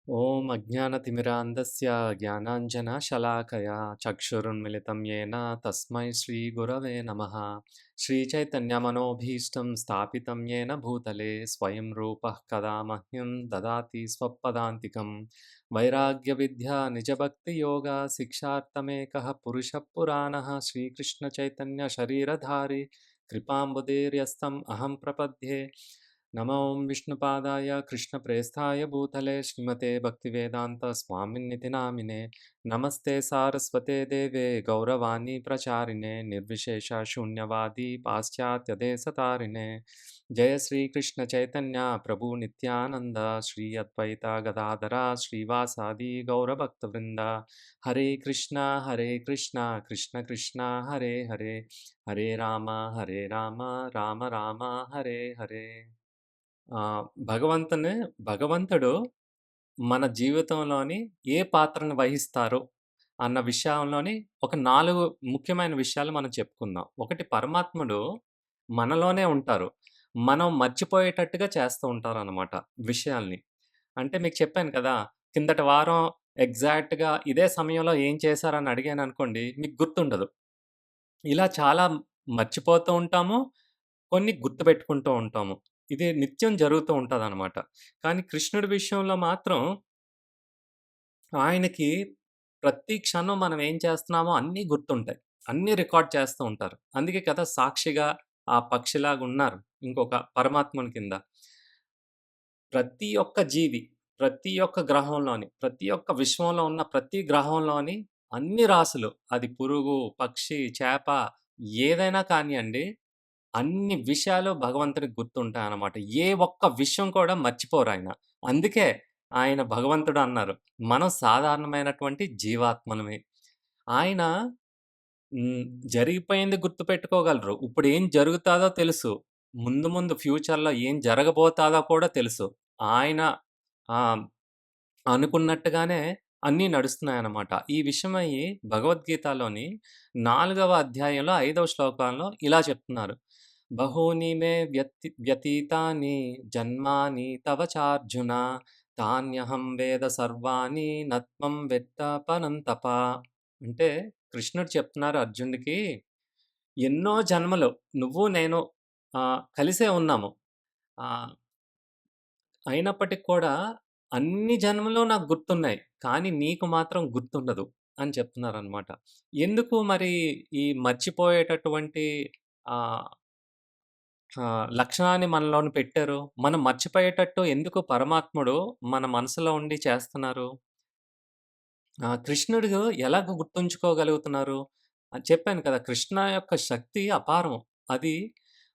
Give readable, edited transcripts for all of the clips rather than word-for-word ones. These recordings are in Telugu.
ఓం అజ్ఞానతిమిరాంధస్య జ్ఞానాంజనశలాకయా చక్షురున్మిళితం యేన తస్మై శ్రీగురవే నమః. శ్రీచైతన్యమనోభీష్టం స్థాపితం యేన భూతలే స్వయం రూపః కదా మహ్యం దదాతి స్వపదాంతికం. వైరాగ్యవిద్యా నిజభక్తియోగా శిక్షార్థమేకः పురుషः పురాణः శ్రీకృష్ణచైతన్య శరీరధారి కృపాంబుధేర్యస్తం అహం ప్రపద్యే. నమో విష్ణుపాదాయ కృష్ణప్రేస్థాయ భూతలే శ్రీమతే భక్తివేదాంత స్వామిన్నితి నామినే. నమస్తే సారస్వతే దేవే గౌరవాణి ప్రచారిణే నిర్విశేష శూన్యవాది పాశ్చాత్యదేశతారిణే. జయ శ్రీకృష్ణ చైతన్య ప్రభు నిత్యానంద శ్రీ అద్వైత గదాధర శ్రీవాసాది గౌరభక్తవృంద. హరే కృష్ణ కృష్ణ కృష్ణ హరే హరే, హరే రామ రామ రామ హరే హరే. భగవంతుని భగవంతుడు మన జీవితంలోని ఏ పాత్రను వహిస్తారు అన్న విషయంలోని ఒక 4 ముఖ్యమైన విషయాలు మనం చెప్పుకుందాం. ఒకటి, పరమాత్ముడు మనలోనే ఉంటారు. మనం మర్చిపోయేటట్టుగా చేస్తూ ఉంటారనమాట విషయాల్ని. అంటే మీకు చెప్పాను కదా! కిందటి వారం ఎగ్జాక్ట్‌గా ఇదే సమయంలో ఏం చేశారని అడిగాననుకోండి, మీకు గుర్తుండదు. ఇలా చాలా మర్చిపోతూ ఉంటాము. కొన్ని గుర్తుపెట్టుకుంటూ ఉంటాము. ఇది నిత్యం జరుగుతూ ఉంటదనమాట. కానీ కృష్ణుడి విషయంలో మాత్రం ఆయనకి ప్రతి క్షణం మనం ఏం చేస్తున్నామో అన్నీ గుర్తుంటాయి. అన్నీ రికార్డ్ చేస్తూ ఉంటారు. అందుకే కదా సాక్షిగా ఆ పక్షిలాగున్నారు ఇంకొక పరమాత్ముని కింద. ప్రతి ఒక్క జీవి, ప్రతి ఒక్క గ్రహంలోని, ప్రతి ఒక్క విశ్వంలో ఉన్న ప్రతి గ్రహంలోని అన్ని రాసులు, అది పురుగు, పక్షి, చేప ఏదైనా కానియండి, అన్ని విషయాలు భగవంతుడికి గుర్తుంటాయనమాట. ఏ ఒక్క విషయం కూడా మర్చిపోరాయన. అందుకే ఆయన భగవంతుడు అన్నారు. మనం సాధారణమైనటువంటి జీవాత్మలమే. ఆయన హ్మ్. జరిగిపోయింది గుర్తుపెట్టుకోగలరు. ఇప్పుడేం జరుగుతాదో తెలుసు. ముందు ముందు ఫ్యూచర్‌లో ఏం జరగబోతాదో కూడా తెలుసు. ఆయన ఆహ్, అనుకున్నట్టుగానే అన్నీ నడుస్తున్నాయన్నమాట. ఈ విషయమై భగవద్గీతలోని 4వ అధ్యాయంలో 5వ శ్లోకంలో ఇలా చెప్తున్నారు. బహూని మే వ్యతీతాని జన్మాని తవ చార్జున తాన్యహం వేద సర్వాణి నత్వం వేత్త పరంతప. అంటే కృష్ణుడు చెప్తున్నారు అర్జునుడికి, ఎన్నో జన్మలు నువ్వు నేను కలిసే ఉన్నాము. ఆహ్, అయినప్పటికి కూడా అన్ని జన్మలు నాకు గుర్తున్నాయి. కానీ నీకు మాత్రం గుర్తుండదు అని చెప్తున్నారనమాట. ఎందుకు మరి ఈ మర్చిపోయేటటువంటి ఆహ్, లక్షణాన్ని మనలోని పెట్టారు? మనం మర్చిపోయేటట్టు ఎందుకు పరమాత్ముడు మన మనసులో ఉండి చేస్తున్నారు? కృష్ణుడు ఎలాగ గుర్తుంచుకోగలుగుతున్నారు? చెప్పాను కదా! కృష్ణ యొక్క శక్తి అపారం. అది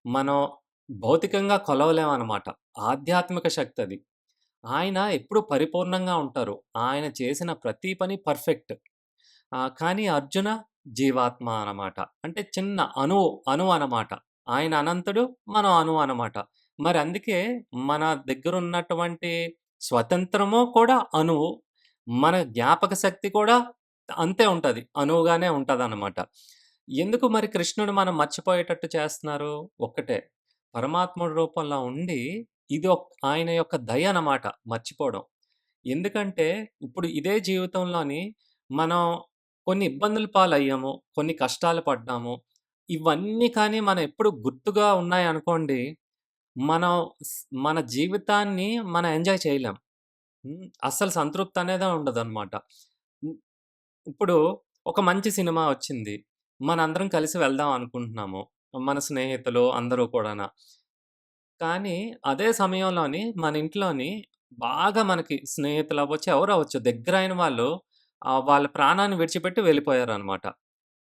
మనం భౌతికంగా కొలవలేమనమాట. ఆధ్యాత్మిక శక్తది. ఆయన ఎప్పుడూ పరిపూర్ణంగా ఉంటారు. ఆయన చేసిన ప్రతి పని పర్ఫెక్ట్. కానీ అర్జున జీవాత్మ అనమాట. అంటే చిన్న అణువు అనమాట. ఆయన అనంతుడు, మనం అణువు అనమాట. మరి అందుకే మన దగ్గరున్నటువంటి స్వతంత్రము కూడా అణువు. మన జ్ఞాపక శక్తి కూడా అంతే ఉంటది. అణువుగానే ఉంటదనమాట. ఎందుకు మరి కృష్ణుడు మనం మర్చిపోయేటట్టు చేస్తున్నారు? ఒక్కటే, పరమాత్ముడి రూపంలో ఉండి ఇది ఆయన యొక్క దయ అనమాట మర్చిపోవడం. ఎందుకంటే ఇప్పుడు ఇదే జీవితంలోని మనం కొన్ని ఇబ్బందుల పాలయ్యాము. కొన్ని కష్టాలు పడ్డాము. ఇవన్నీ కానీ మనం ఎప్పుడు గుర్తుగా ఉన్నాయనుకోండి, మనం మన జీవితాన్ని మనం ఎంజాయ్ చేయలేం. అస్సలు సంతృప్తి అనేదే ఉండదనమాట. హ్మ్. ఇప్పుడు ఒక మంచి సినిమా వచ్చింది. మనందరం కలిసి వెళ్దాం అనుకుంటున్నాము. మన స్నేహితులు అందరూ కూడాన. కానీ అదే సమయంలోని మన ఇంట్లోని బాగా మనకి స్నేహితులవ్వచ్చు, ఎవరవ్వచ్చు దగ్గరైన వాళ్ళు వాళ్ళ ప్రాణాన్ని విడిచిపెట్టి వెళ్ళిపోయారనమాట.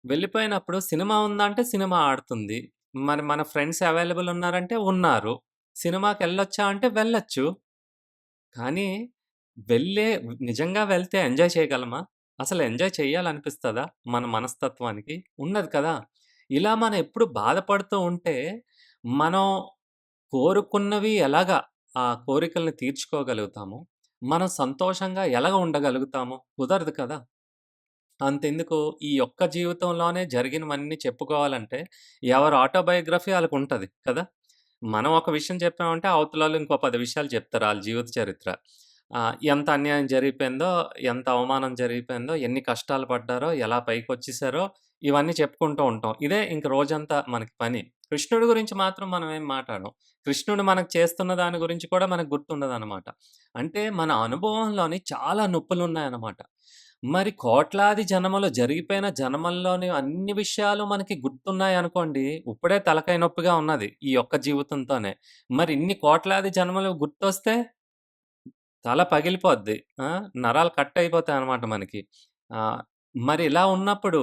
వెళ్ళిపోయినప్పుడు సినిమా ఉందా అంటే సినిమా ఆడుతుంది. మరి మన ఫ్రెండ్స్ అవైలబుల్ ఉన్నారంటే ఉన్నారు. సినిమాకెళ్ళొచ్చా అంటే వెళ్ళొచ్చు. కానీ వెళ్ళే నిజంగా వెళ్తే ఎంజాయ్ చేయగలమా? అసలు ఎంజాయ్ చేయాలనిపిస్తదా మన మనస్తత్వానికి? ఉండదు కదా! ఇలా మనం ఎప్పుడు బాధపడుతూ ఉంటే, మనం కోరుకున్నవి ఎలాగా ఆ కోరికల్ని తీర్చుకోగలుగుతాము? మనం సంతోషంగా ఎలాగ ఉండగలుగుతాము? కుదరదు కదా! అంతెందుకు ఈ ఒక్క జీవితంలోనే జరిగినవన్నీ చెప్పుకోవాలంటే, ఎవరి ఆటోబయోగ్రఫీ ఆళ్ళకుంటది కదా! మనం ఒక విషయం చెప్పామంటే, అవతలోళ్ళు ఇంకో 10 విషయాలు చెప్తారు ఆళ్ళ జీవిత చరిత్ర. ఎంత అన్యాయం జరిగిపోయిందో, ఎంత అవమానం జరిగిపోయిందో, ఎన్ని కష్టాలు పడ్డారో, ఎలా పైకొచ్చేసారో ఇవన్నీ చెప్పుకుంటూ ఉంటాం. ఇదే ఇంక రోజంతా మనకి పని. కృష్ణుడి గురించి మాత్రం మనం ఏం మాట్లాడం. కృష్ణుడు మనకు చేస్తున్న దాని గురించి కూడా మనకు గుర్తుండదనమాట. అంటే మన అనుభవంలోని చాలా నొప్పులున్నాయనమాట. మరి కోట్లాది జన్మలు జరిగిపోయిన జన్మల్లోని అన్ని విషయాలు మనకి గుర్తున్నాయనుకోండి, ఇప్పుడే తలకాయ నొప్పిగా ఉన్నది ఈ ఒక్క జీవితంతోనే. మరి ఇన్ని కోట్లాది జన్మలు గుర్తొస్తే తల పగిలిపోద్ది. ఆ! నరాలు కట్ అయిపోతాయన్నమాట మనకి. ఆహ్, మరి ఇలా ఉన్నప్పుడు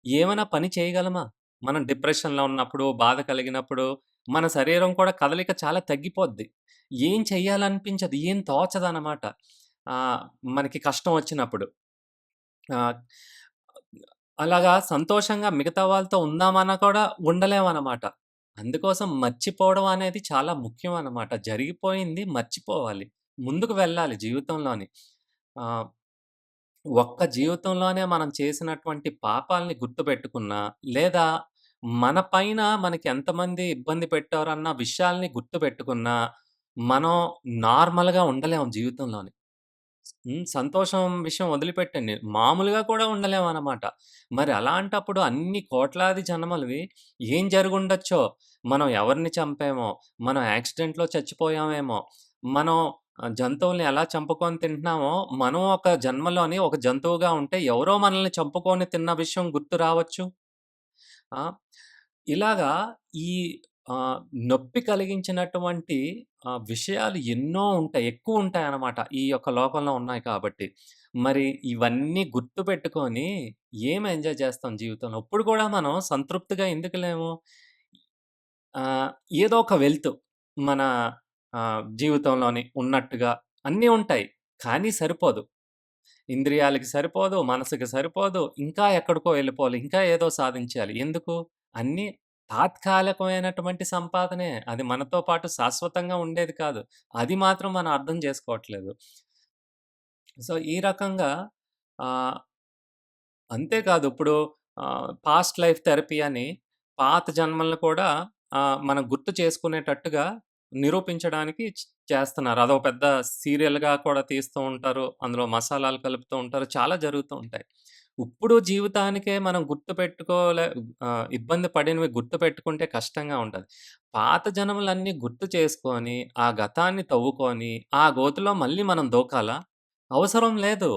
ఏమైనా పని చేయగలమా? మనం డిప్రెషన్‌లో ఉన్నప్పుడు, బాధ కలిగినప్పుడు మన శరీరం కూడా కదలిక చాలా తగ్గిపోద్ది. ఏం చెయ్యాలనిపించదు. ఏం తోచదనమాట. ఆహ్, మనకి కష్టం వచ్చినప్పుడు. ఆహ్, అలాగా సంతోషంగా మిగతా వాళ్ళతో ఉందామన్నా కూడా ఉండలేమనమాట. అందుకోసం మర్చిపోవడం అనేది చాలా ముఖ్యం అనమాట. జరిగిపోయింది మర్చిపోవాలి. ముందుకు వెళ్ళాలి జీవితంలోని. ఆహ్, ఒక్క జీవితంలోనే మనం చేసినటువంటి పాపాల్ని గుర్తుపెట్టుకున్నా, లేదా మన పైన మనకి ఎంతమంది ఇబ్బంది పెట్టారన్న విషయాల్ని గుర్తుపెట్టుకున్నా, మనం నార్మల్‌గా ఉండలేం జీవితంలోని. సంతోషం విషయం వదిలిపెట్టండి. మామూలుగా కూడా ఉండలేమనమాట. మరి అలాంటప్పుడు అన్ని కోట్లాది జన్మలవి ఏం జరిగుండొచ్చో, మనం ఎవరిని చంపామో, మనం యాక్సిడెంట్‌లో చచ్చిపోయామేమో, మనం జంతువుల్ని ఎలా చంపుకొని తింటున్నామో, మనం ఒక జన్మలోని ఒక జంతువుగా ఉంటే ఎవరో మనల్ని చంపుకొని తిన్న విషయం గుర్తు రావచ్చు. ఆ! ఇలాగా ఈ ఆహ్, నొప్పి కలిగించినటువంటి విషయాలు ఎన్నో ఉంటాయి. ఎక్కువుంటాయన్నమాట. ఈ యొక్క లోకంలో ఉన్నాయి కాబట్టి. మరి ఇవన్నీ గుర్తుపెట్టుకొని ఏం ఎంజాయ్ చేస్తాం జీవితంలో? ఇప్పుడు కూడా మనం సంతృప్తిగా ఎందుకు లేము? ఆహ్, ఏదో ఒక వెల్త్ మన జీవితంలోని ఉన్నట్టుగా అన్నీ ఉంటాయి. కానీ సరిపోదు. ఇంద్రియాలకి సరిపోదు, మనసుకి సరిపోదు. ఇంకా ఎక్కడికో ఎళ్ళిపోవాలి. ఇంకా ఏదో సాధించాలి. ఎందుకు? అన్నీ తాత్కాలికమైనటువంటి సంపాదనే. అది మనతో పాటు శాశ్వతంగా ఉండేది కాదు. అది మాత్రం మనం అర్థం చేసుకోవట్లేదు. సో, ఈ రకంగా ఆహ్, అంతేకాదు ఇప్పుడు పాస్ట్ లైఫ్ థెరపీ అని పాత జన్మలను కూడా మనం గుర్తు చేసుకునేటట్టుగా నిరూపించడానికి చేస్తున్నారు. అదొక పెద్ద సీరియల్‌గా కూడా తీస్తూ ఉంటారు. అందులో మసాలాలు కలుపుతూ ఉంటారు. చాలా జరుగుతూ ఉంటాయి. ఇప్పుడు జీవితానికే మనం ఇబ్బంది పడినవి గుర్తుపెట్టుకుంటే కష్టంగా ఉంటది. పాత జన్మలన్నీ గుర్తు చేసుకొని, ఆ గతాన్ని తవ్వుకొని, ఆ గోతిలో మళ్ళీ మనం దూకాలా? అవసరం లేదు.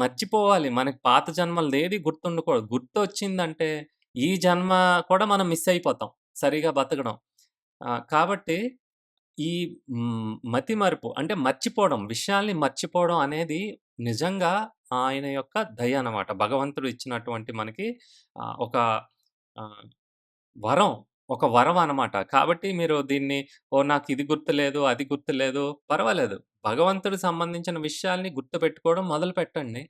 మర్చిపోవాలి. మనకి పాత జన్మలదేది గుర్తుండకూడదు. గుర్తొచ్చిందంటే, ఈ జన్మ కూడా మనం మిస్ అయిపోతాం. సరిగ్గా బతకడం. కాబట్టి ఈ మతిమరుపు అంటే మర్చిపోవడం, విషయాల్ని మర్చిపోవడం అనేది నిజంగా ఆయన యొక్క దయ అన్నమాట. భగవంతుడు ఇచ్చినటువంటి మనకి ఒక ఆహ్, వరం. ఒక వరం అన్నమాట. కాబట్టి మీరు దీన్ని ఓహ్! నాకిది గుర్తులేదు, అది గుర్తులేదు పర్వాలేదు. భగవంతుడికి సంబంధించిన విషయాల్ని గుర్తుపెట్టుకోవడం మొదలుపెట్టండి.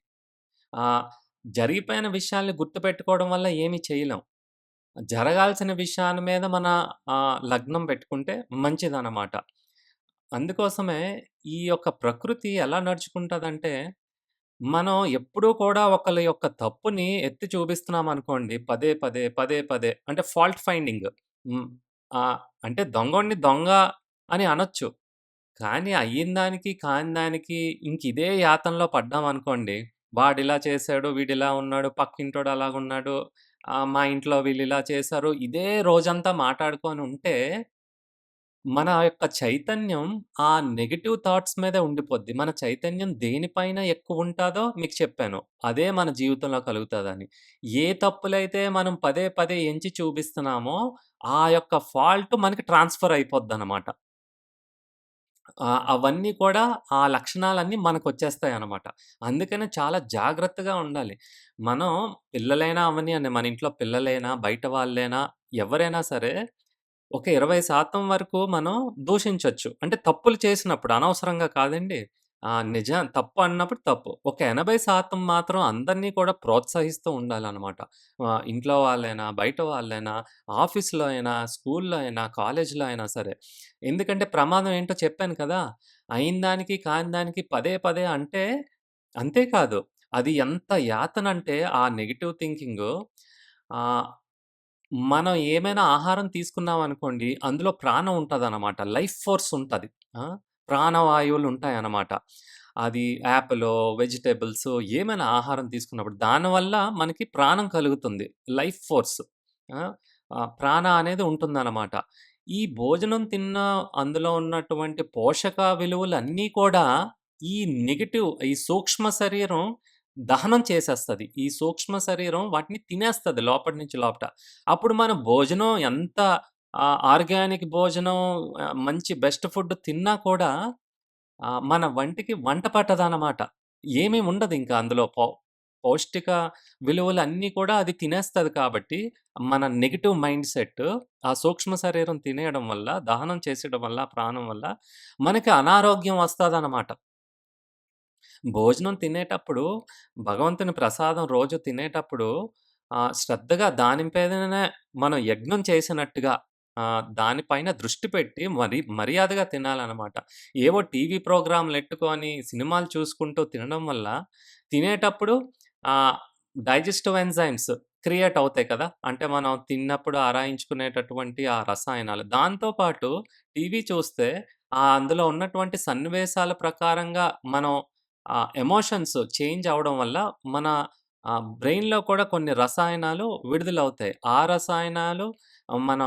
ఆహ్, జరిగిపోయిన విషయాల్ని గుర్తుపెట్టుకోవడం వల్ల ఏమి చేయలేం. జరగాల్సిన విషయాల మీద మన లగ్నం పెట్టుకుంటే మంచిదనమాట. అందుకోసమే ఈ యొక్క ప్రకృతి ఎలా నడుచుకుంటదంటే, మనం ఎప్పుడూ కూడా ఒకళ్ళ యొక్క తప్పుని ఎత్తి చూపిస్తున్నామనుకోండి పదే, పదే, పదే, పదే అంటే ఫాల్ట్ ఫైండింగ్. హ్మ్. ఆహ్, అంటే దొంగోడిని దొంగ అని అనొచ్చు. కానీ అయ్యిందానికి, కాని దానికి ఇంకిదే యాతనలో పడ్డామనుకోండి, వాడిలా చేశాడు, వీడిలా ఉన్నాడు, పక్కింటోడు అలాగున్నాడు, మా ఇంట్లో వీళ్ళిలా చేశారు. ఇదే రోజంతా మాటాడుకొని ఉంటే, మన యొక్క చైతన్యం ఆ నెగెటివ్ థాట్స్ మీదే ఉండిపోద్ది. మన చైతన్యం దేనిపైన ఎక్కువుంటాదో మీకు చెప్పాను. అదే మన జీవితంలో కలుగుతదని. ఏ తప్పులైతే మనం పదే, పదే ఎంచి చూపిస్తున్నామో, ఆ యొక్క ఫాల్ట్ మనకి ట్రాన్స్‌ఫర్ అయిపోద్దనమాట. అవన్నీ కూడా ఆ లక్షణాలన్నీ మనకొచ్చేస్తాయనమాట. అందుకనే చాలా జాగ్రత్తగా ఉండాలి. మనం పిల్లలైనా అవ్వనియండి, మన ఇంట్లో పిల్లలైనా, బయట వాళ్ళైనా, ఎవరైనా సరే ఒక 20% వరకు మనం దూషించొచ్చు. అంటే తప్పులు చేసినప్పుడు అనవసరంగా కాదండి. తప్పు అన్నప్పుడు తప్పు. ఒక 80% మాత్రం అందరిని కూడా ప్రోత్సహిస్తూ ఉండాలనమాట. ఇంట్లో వాళ్ళైనా, బయట వాళ్ళైనా, ఆఫీస్‌లో అయినా, స్కూల్‌లో అయినా, కాలేజ్‌లో అయినా సరే. ఎందుకంటే ప్రమాదం ఏంటో చెప్పాను కదా! అయిన దానికి, కాని దానికి పదే పదే అంటే అంతేకాదు. అది ఎంత యాతనంటే ఆ నెగెటివ్ థింకింగు ఆహ్, మనం ఏమైనా ఆహారం తీసుకున్నామనుకోండి, అందులో ప్రాణం ఉంటదనమాట. లైఫ్ ఫోర్స్ ఉంటది. ఆ! ప్రాణవాయువులుంటాయనమాట. అది యాపిలో, వెజిటబుల్సో ఏమైనా ఆహారం తీసుకున్నప్పుడు దానివల్ల మనకి ప్రాణం కలుగుతుంది. Life force. ఆ! ప్రాణ అనేది ఉంటుందనమాట. ఈ భోజనం తిన్న అందులో ఉన్నటువంటి పోషక విలువలన్నీ కూడా ఈ నెగెటివ్ ఈ సూక్ష్మ శరీరం దహనం చేసేస్తది. ఈ సూక్ష్మ శరీరం వాటిని తినేస్తది లోపటి నుంచి లోపట. అప్పుడు మన భోజనం ఎంత ఆర్గానిక్ భోజనం మంచి బెస్ట్ ఫుడ్ తిన్నా కూడా మన వంటికి వంట పట్టదనమాట. ఏమీ ఉండదింక అందులో పౌష్టిక విలువలన్నీ కూడా అది తినేస్తది కాబట్టి, మన నెగెటివ్ మైండ్ సెట్ ఆ సూక్ష్మ శరీరం తినేయడం వల్ల, దహనం చేసేయడం వల్ల, ప్రాణం వల్ల మనకి అనారోగ్యం వస్తదనమాట. భోజనం తినేటప్పుడు భగవంతుని ప్రసాదం రోజు తినేటప్పుడు శ్రద్ధగా దాని మీదనే మనం యజ్ఞం చేసినట్టుగా దాని పైన దృష్టి పెట్టి మర్యాదగా తినాలనమాట. ఏవో టీవీ ప్రోగ్రామ్‌లెట్టుకొని సినిమాలు చూసుకుంటూ తినడం వల్ల తినేటప్పుడు ఆహ్, డైజెస్టివ్ ఎంజైమ్స్ క్రియేట్ అవుతాయి కదా! అంటే మనం తిన్నప్పుడు అరాయించుకునేటటువంటి ఆ రసాయనాలు. దాంతో పాటు టీవీ చూస్తే అందులో ఉన్నటువంటి సన్నివేశాల ప్రకారంగా మనం ఎమోషన్స్ చేంజ్ అవ్వడం వల్ల మన బ్రెయిన్‌లో కూడా కొన్ని రసాయనాలు విడుదలవుతాయి. ఆ రసాయనాలు మన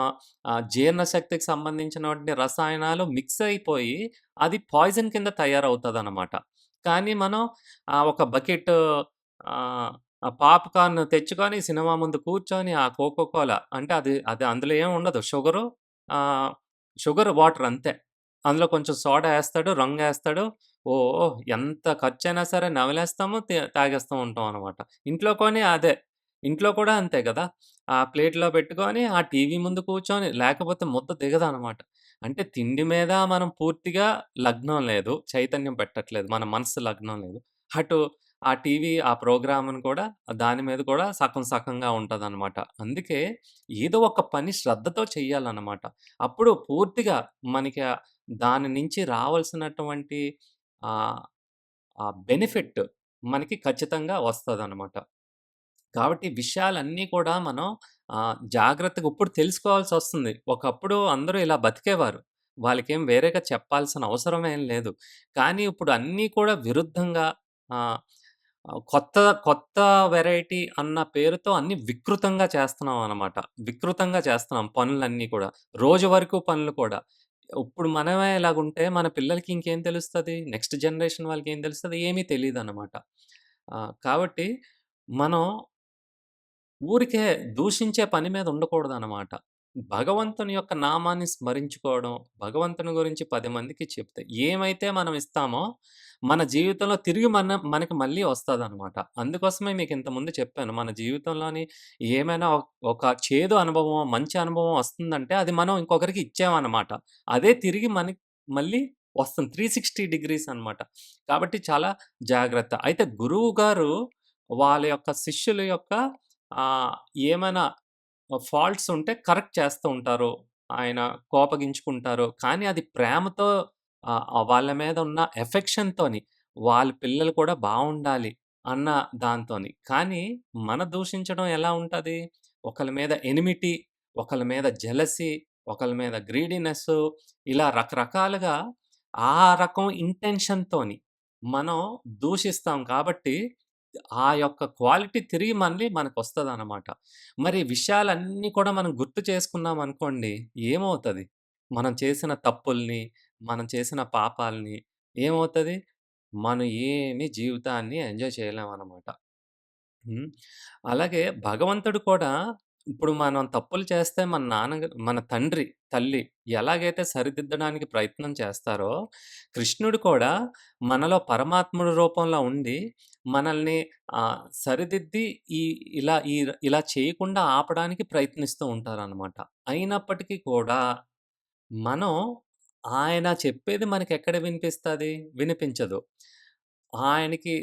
జీర్ణశక్తికి సంబంధించినటువంటి రసాయనాలు మిక్స్ అయిపోయి అది పాయిజన్ కింద తయారవుతదనమాట. కానీ మనం ఒక బకెట్ ఆహ్, పాప్‌కార్న్ తెచ్చుకొని సినిమా ముందు కూర్చొని ఆ కోకో కోలా అంటే అది అది అందులో ఏమి ఉండదు. ఆహ్, షుగర్, వాటర్ అంతే. అందులో కొంచెం సోడా ఏస్తాడు, రంగేస్తాడు. ఓహ్! ఎంత ఖర్చయినా సరే నమిలేస్తాము, తాగేస్తూ ఉంటాం అనమాట. ఇంట్లో కొని అదే. ఇంట్లో కూడా అంతే గదా! ఆ ప్లేట్‌లో పెట్టుకొని, ఆ టీవీ ముందు కూర్చొని లేకపోతే ముద్ద దిగదనమాట. అంటే తిండి మీద మనం పూర్తిగా లగ్నం లేదు. చైతన్యం పెట్టట్లేదు. మన మనసు లగ్నం లేదు. అటు ఆ టీవీ, ఆ ప్రోగ్రామ్‌ని కూడా దాని మీద కూడా సగం సగంగా ఉంటదనమాట. అందుకే ఏదో ఒక పని శ్రద్ధతో చెయ్యాలనమాట. అప్పుడు పూర్తిగా మనకి దాని నుంచి రావాల్సినటువంటి ఆహ్, ఆ బెనిఫిట్ మనకి ఖచ్చితంగా వస్తదనమాట. కాబట్టి విషయాలన్నీ కూడా మనం జాగ్రత్తగా ఇప్పుడు తెలుసుకోవాల్సొస్తుంది. ఒకప్పుడు అందరూ ఇలా బతికేవారు. వాళ్ళకేం వేరేగా చెప్పాల్సిన అవసరం ఏం లేదు. కానీ ఇప్పుడు అన్నీ కూడా విరుద్ధంగా ఆహ్, కొత్త కొత్త వెరైటీ అన్న పేరుతో అన్నీ వికృతంగా చేస్తున్నామనమాట. వికృతంగా చేస్తున్నాం పనులన్నీ కూడా. రోజు వరకు పనులు కూడా. ఇప్పుడు మనమే ఇలాగుంటే మన పిల్లలకి ఇంకేం తెలుస్తది? నెక్స్ట్ జనరేషన్ వాళ్ళకేం తెలుస్తది? ఏమీ తెలీదనమాట. కాబట్టి మనం ఊరికే దూషించే పని మీద ఉండకూడదనమాట. భగవంతుని యొక్క నామాన్ని స్మరించుకోవడం, భగవంతుని గురించి 10 మందికి చెప్తే ఏమైతే మనం ఇస్తామో, మన జీవితంలో తిరిగి మనకి మళ్ళీ వస్తదనమాట. అందుకోసమే మీకింత ముందు చెప్పాను. మన జీవితంలోని ఏమైనా ఒక చేదు అనుభవం, మంచి అనుభవం వస్తుందంటే అది మనం ఇంకొకరికి ఇచ్చామనమాట. అదే తిరిగి మనకి మళ్ళీ వస్తుంది. 360 డిగ్రీస్ అనమాట. కాబట్టి చాలా జాగ్రత్త. అయితే గురువు గారు వాళ్ళ యొక్క శిష్యుల యొక్క ఆహ్, ఏమైనా ఫాల్ట్స్ ఉంటే కరెక్ట్ చేస్తూ ఉంటారు. ఆయన కోపగించుకుంటారు. కానీ అది ప్రేమతో వాళ్ళ మీద ఉన్న ఎఫెక్షన్‌తోని వాళ్ళ పిల్లలు కూడా బావుండాలి అన్న దాంతోని. కానీ మన దూషించడం ఎలా ఉంటది? ఒకళ్ళ మీద ఎనిమిటీ, ఒకళ్ళ మీద జెలసీ, ఒకళ్ళ మీద గ్రీడీనెస్సు ఇలా రకరకాలుగా ఆ రకం ఇంటెన్షన్‌తోని మనం దూషిస్తాం కాబట్టి ఆ యొక్క క్వాలిటీ తిరిగి మళ్ళీ మనకొస్తదనమాట. మరి విషయాలన్నీ కూడా మనం గుర్తు చేసుకున్నామనుకోండి, ఏమవుతది? మనం చేసిన తప్పుల్ని, మనం చేసిన పాపాల్ని ఏమవుతది? మనం ఏమి జీవితాన్ని ఎంజాయ్ చేయలేమనమాట. హ్మ్. అలాగే భగవంతుడు కూడా ఇప్పుడు మనం తప్పులు చేస్తే మన తండ్రి, తల్లి ఎలాగైతే సరిదిద్దడానికి ప్రయత్నం చేస్తారో, కృష్ణుడు కూడా మనలో పరమాత్ముడి రూపంలో ఉండి, మనల్ని సరిదిద్ది ఈ ఇలా చేయకుండా ఆపడానికి ప్రయత్నిస్తూ ఉంటారనమాట. అయినప్పటికీ కూడా మనం ఆయన చెప్పేది మనకెక్కడ వినిపిస్తది? వినిపించదు. ఆయనకి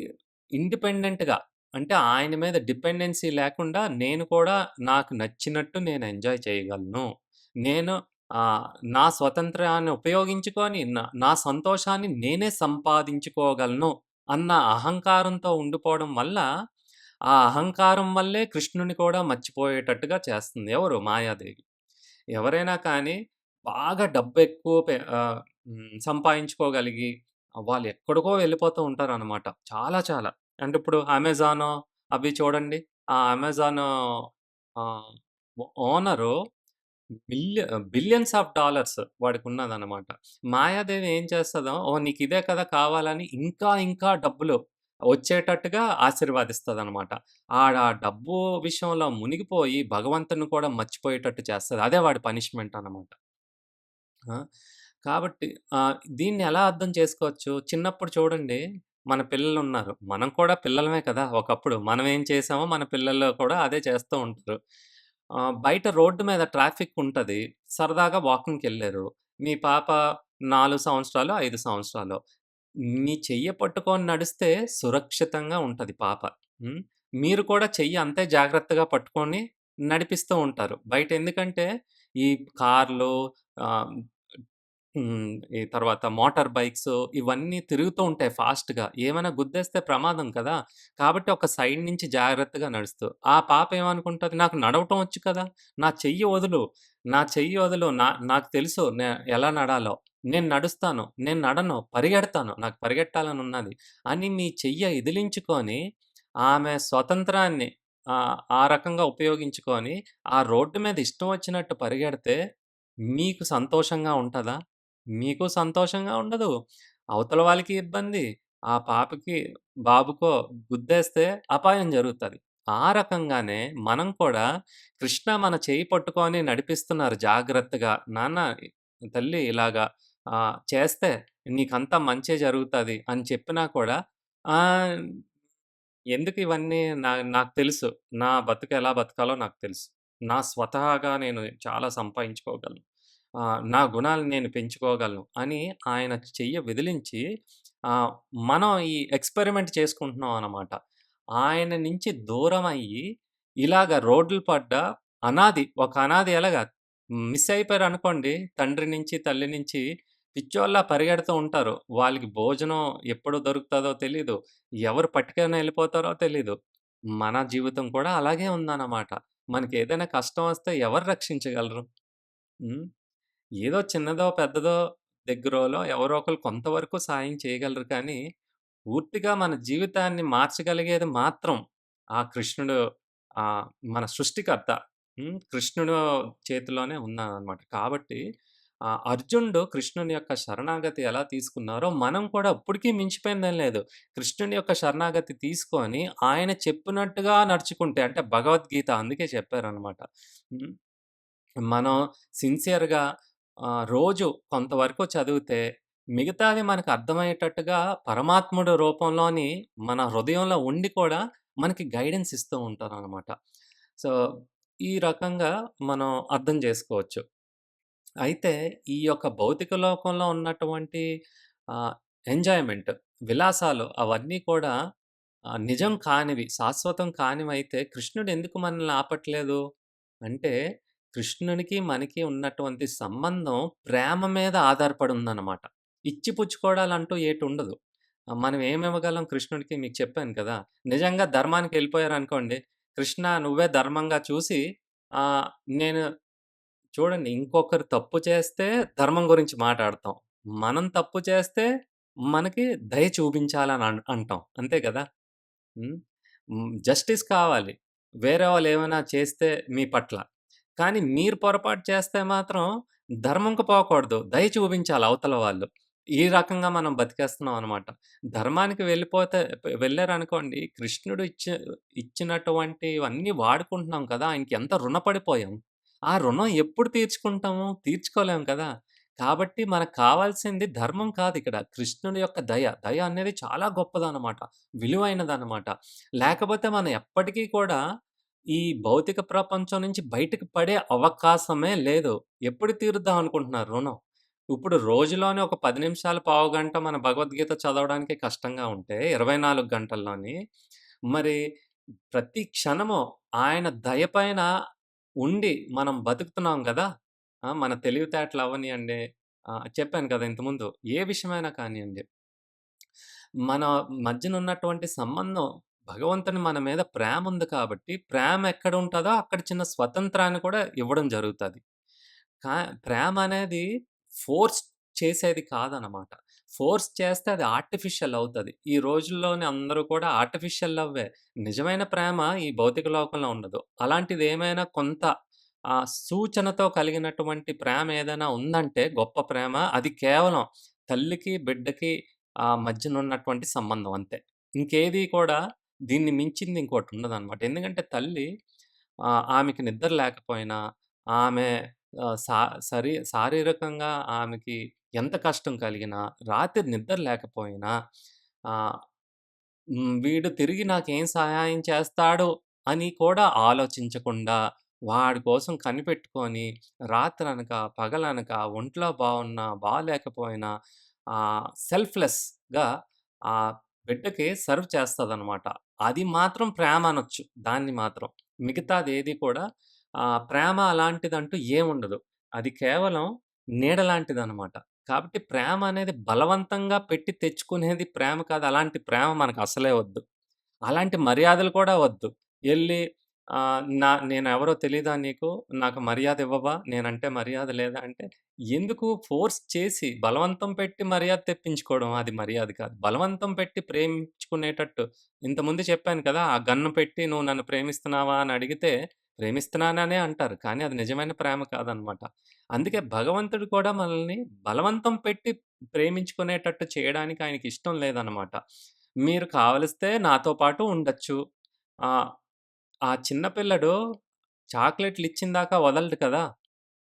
ఇండిపెండెంట్‌గా అంటే ఆయన మీద డిపెండెన్సీ లేకుండా నేను కూడా నాకు నచ్చినట్టు నేను ఎంజాయ్ చేయగలను. నేను ఆహ్, నా స్వతంత్రాన్ని ఉపయోగించుకొని నా సంతోషాన్ని నేనే సంపాదించుకోగలను అన్న అహంకారంతో ఉండిపోవడం వల్ల, ఆ అహంకారం వల్లే కృష్ణుడిని కూడా మర్చిపోయేటట్టుగా చేస్తుంది. ఎవరు? మాయాదేవి. ఎవరైనా కానీ బాగా సంపాదించుకోగలిగి వాళ్ళు ఎక్కడికో వెళ్ళిపోతూ ఉంటారనమాట. చాలా చాలా. అంటే ఇప్పుడు అమెజాను అవి చూడండి. ఆ అమెజాను ఆహ్, ఓనరు బిలియన్స్ ఆఫ్ డాలర్స్ వాడికున్నదనమాట. మాయాదేవి ఏం చేస్తదో, ఓహ్! నీకిదే కదా కావాలని ఇంకా ఇంకా డబ్బులు వచ్చేటట్టుగా ఆశీర్వదిస్తదనమాట. ఆ డబ్బు విషయంలో మునిగిపోయి భగవంతుడిని కూడా మర్చిపోయేటట్టు చేస్తది. అదే వాడి పనిష్మెంట్ అనమాట. ఆ! కాబట్టి దీన్ని ఎలా అర్థం చేసుకోవచ్చు? చిన్నప్పుడు చూడండి మన పిల్లలున్నారు. మనం కూడా పిల్లలమే కదా! ఒకప్పుడు. మనం ఏం చేసామో మన పిల్లలు కూడా అదే చేస్తూ ఉంటారు. బయట రోడ్డు మీద ట్రాఫిక్ ఉంటది. సరదాగా వాకింగ్‌కెళ్లారు. మీ పాప 4 సంవత్సరాలో, 5 సంవత్సరాలో. మీ చెయ్య పట్టుకొని నడిస్తే సురక్షితంగా ఉంటది పాప. హ్మ్. మీరు కూడా చెయ్యి అంతే జాగ్రత్తగా పట్టుకొని నడిపిస్తూ ఉంటారు. బయటెందుకంటే ఈ కార్లు ఆహ్, ఈ తర్వాత మోటార్ బైక్స్ ఇవన్నీ తిరుగుతూ ఉంటాయి ఫాస్ట్‌గా. ఏమైనా గుద్దేస్తే ప్రమాదం కదా! కాబట్టి ఒక సైడ్ నుంచి జాగ్రత్తగా నడుస్తూ. ఆ పాప ఏమనుకుంటది, నాకు నడవటం వచ్చు కదా! నా చెయ్యి వదులు, నా చెయ్యి వదులు. నాకు తెలుసు ఎలా నడాలో. నేను నడుస్తాను. నేను నడను, పరిగెడతాను. నాకు పరిగెట్టాలనున్నది అని మీ చెయ్య ఇదిలించుకొని, ఆమె స్వతంత్రాన్ని ఆ రకంగా ఉపయోగించుకొని, ఆ రోడ్డు మీద ఇష్టం వచ్చినట్టు పరిగెడితే మీకు సంతోషంగా ఉంటదా? మీకు సంతోషంగా ఉండదు. అవతల వాళ్ళకి ఇబ్బంది. ఆ పాపకి, బాబుకో గుద్దేస్తే అపాయం జరుగుతది. ఆ రకంగానే మనం కూడా కృష్ణ మన చెయ్యి పట్టుకొని నడిపిస్తున్నారు జాగ్రత్తగా. నాన్న, తల్లి ఇలాగా చేస్తే నీకంతా మంచే జరుగుతది అని చెప్పినా కూడా ఆహ్, ఎందుకు ఇవన్నీ నాకు తెలుసు. నా బతుకు ఎలా బతకాలో నాకు తెలుసు. నా స్వతహాగా నేను చాలా సంపాదించుకోగలను. నా గుణాలను నేను పెంచుకోగలను అని ఆయన చెయ్య విదిలించి ఆహ్, మనం ఈ ఎక్స్‌పెరిమెంట్ చేసుకుంటున్నాం అన్నమాట. ఆయన నుంచి దూరమయ్యి ఇలాగ రోడ్లు పడ్డ ఒక అనాథ ఎలాగా మిస్ అయిపోయారనుకోండి తండ్రి నుంచి, తల్లి నుంచి పిచ్చోల్లా పరిగెడుతూ ఉంటారు. వాళ్ళకి భోజనం ఎప్పుడు దొరుకుతదో తెలీదు. ఎవరు పట్టుకొని ఎళ్ళిపోతారో తెలీదు. మన జీవితం కూడా అలాగే ఉందన్నమాట. మనకేదైనా కష్టం వస్తే ఎవరు రక్షించగలరు? హ్మ్. ఏదో చిన్నదో, పెద్దదో దగ్గరోలో ఎవరో ఒకళ్ళు కొంతవరకు సాయం చేయగలరు కానీ, పూర్తిగా మన జీవితాన్ని మార్చగలిగేది మాత్రం ఆ కృష్ణుడు ఆహ్, మన సృష్టికర్త. కృష్ణుడు చేతిలోనే ఉన్నాదనమాట. కాబట్టి అర్జునుడు కృష్ణుని యొక్క శరణాగతి ఎలా తీసుకున్నారో, మనం కూడా ఇప్పటికి మించిపోయిందేం లేదు. కృష్ణుని యొక్క శరణాగతి తీసుకొని, ఆయన చెప్పినట్టుగా నడుచుకుంటే అంటే భగవద్గీత అందుకే చెప్పారనమాట. హ్మ్. మనం సిన్సియర్‌గా రోజు కొంతవరకు చదివితే, మిగతాది మనకు అర్థమయ్యేటట్టుగా పరమాత్ముడు రూపంలోని మన హృదయంలో ఉండి కూడా మనకి గైడెన్స్ ఇస్తూ ఉంటారనమాట. సో, ఈ రకంగా మనం అర్థం జేసుకోవచ్చు. అయితే ఈ యొక్క భౌతిక లోకంలో ఉన్నటువంటి ఆహ్, ఎంజాయ్‌మెంట్, విలాసాలు అవన్నీ కూడా నిజం కానివి, శాశ్వతం కానివైతే కృష్ణుడు ఎందుకు మనల్ని ఆపట్లేదు? అంటే కృష్ణునికి, మనకి ఉన్నటువంటి సంబంధం ప్రేమ మీద ఆధారపడి ఉందన్నమాట. ఇచ్చి పుచ్చుకోవడాలంటూ ఏటుండదు. మనం ఏమివ్వగలం కృష్ణుడికి మీకు చెప్పాను కదా! నిజంగా ధర్మానికెళ్ళిపోయారనుకోండి, కృష్ణ నువ్వే ధర్మంగా చూసి ఆహ్, నేను చూడండి ఇంకొకరు తప్పు చేస్తే ధర్మం గురించి మాటాడతాం. మనం తప్పు చేస్తే మనకి దయ చూపించాలని అంటాం. అంతే గదా! హ్మ్. జస్టిస్ కావాలి. వేరే వాళ్ళేమైనా చేస్తే మీ పట్ల. కానీ మీరు పొరపాటు చేస్తే మాత్రం ధర్మంకి పోకూడదు. దయ చూపించాలి అవతల వాళ్ళు. ఈ రకంగా మనం బతికేస్తున్నాం అనమాట. ధర్మానికి వెళ్ళిపోతే వెళ్లారనుకోండి కృష్ణుడు ఇచ్చినటువంటివన్నీ వాడుకుంటున్నాం కదా! ఆయనకి ఎంత రుణపడిపోయాం. ఆ రుణం ఎప్పుడు తీర్చుకుంటాము? తీర్చుకోలేం కదా! కాబట్టి మనకు కావాల్సింది ధర్మం కాదిక్కడ. కృష్ణుడి యొక్క దయ. దయ అనేది చాలా గొప్పదనమాట. విలువైనదనమాట. లేకపోతే మనం ఎప్పటికీ కూడా ఈ భౌతిక ప్రపంచం నుంచి బయటకి పడే అవకాశమే లేదు. ఎప్పుడు తీరుద్దాం అనుకుంటున్నారు రుణం? ఇప్పుడు రోజులోనే ఒక 10 నిమిషాలు, పావుగంట మన భగవద్గీత చదవడానికే కష్టంగా ఉంటే 24 గంటల్లోని మరి ప్రతి క్షణము ఆయన దయ పైన ఉండి మనం బతుకుతున్నాం గదా! మన తెలివితేటలు అవ్వనియండి, చెప్పాను కదా ఇంతకుముందు. ఏ విషయమైనా కానియండి. మన మధ్యనున్నటువంటి సంబంధం భగవంతుని మన మీద ప్రేముంది కాబట్టి, ప్రేమ ఎక్కడుంటదో అక్కడ చిన్న స్వతంత్రాన్ని కూడా ఇవ్వడం జరుగుతది. కా ప్రేమనేది ఫోర్స్ చేసేది కాదనమాట. ఫోర్స్ చేస్తే అది ఆర్టిఫిషియల్ అవుతది. ఈ రోజుల్లోని అందరూ కూడా ఆర్టిఫిషియల్ లవ్వే. నిజమైన ప్రేమ ఈ భౌతిక లోకంలో ఉండదు. అలాంటిదేమైనా కొంత సూచనతో కలిగినటువంటి ప్రేమ ఏదైనా ఉందంటే గొప్ప ప్రేమ అది కేవలం తల్లికి, బిడ్డకి మధ్యనున్నటువంటి సంబంధం అంతే. ఇంకేది కూడా దీన్ని మించింది ఇంకోటుండదనమాట. ఎందుకంటే తల్లి ఆమెకి నిద్ర లేకపోయినా, ఆమె ఆహ్, శా శారీరకంగా ఆమెకి ఎంత కష్టం కలిగినా, రాత్రి నిద్ర లేకపోయినా ఆహ్, వీడు తిరిగి నాకేం సహాయం చేస్తాడు అని కూడా ఆలోచించకుండా, వాడి కోసం కనిపెట్టుకొని, రాత్రనక, పగలనక, ఒంట్లో బావున్నా, బాలేకపోయినా సెల్ఫ్‌లెస్‌గా ఆ బిడ్డకి సర్వ్ చేస్తదనమాట. అది మాత్రం ప్రేమ అనొచ్చు. దాన్ని మాత్రం. మిగతాదేది కూడా ప్రేమ అలాంటిదంటూ ఏముండదు. అది కేవలం నీడ లాంటిదనమాట. కాబట్టి ప్రేమ అనేది బలవంతంగా పెట్టి తెచ్చుకునేది ప్రేమ కాదు. అలాంటి ప్రేమ మనకసలే వద్దు. అలాంటి మర్యాదలు కూడా వద్దు. ఎళ్లి నేనెవరో తెలీదా నీకు? నాకు మర్యాద ఇవ్వవా? నేనంటే మర్యాద లేదా? అంటే ఎందుకు ఫోర్స్ చేసి బలవంతం పెట్టి మర్యాద తెప్పించుకోవడం అది మర్యాద కాదు. బలవంతం పెట్టి ప్రేమించుకునేటట్టు ఇంతకుముందు చెప్పాను కదా! ఆ గన్ను పెట్టి "నువ్వు నన్ను ప్రేమిస్తున్నావా?" అని అడిగితే ప్రేమిస్తున్నాననే అంటారు. కానీ అది నిజమైన ప్రేమ కాదనమాట. అందుకే భగవంతుడు కూడా మనల్ని బలవంతం పెట్టి ప్రేమించుకునేటట్టు చేయడానికి ఆయనకిష్టం లేదనమాట. మీరు కావలిస్తే నాతో పాటు ఉండొచ్చు. ఆహ్, ఆ చిన్న పిల్లడు చాక్లెట్‌లిచ్చిన దాకా వదలడు కదా!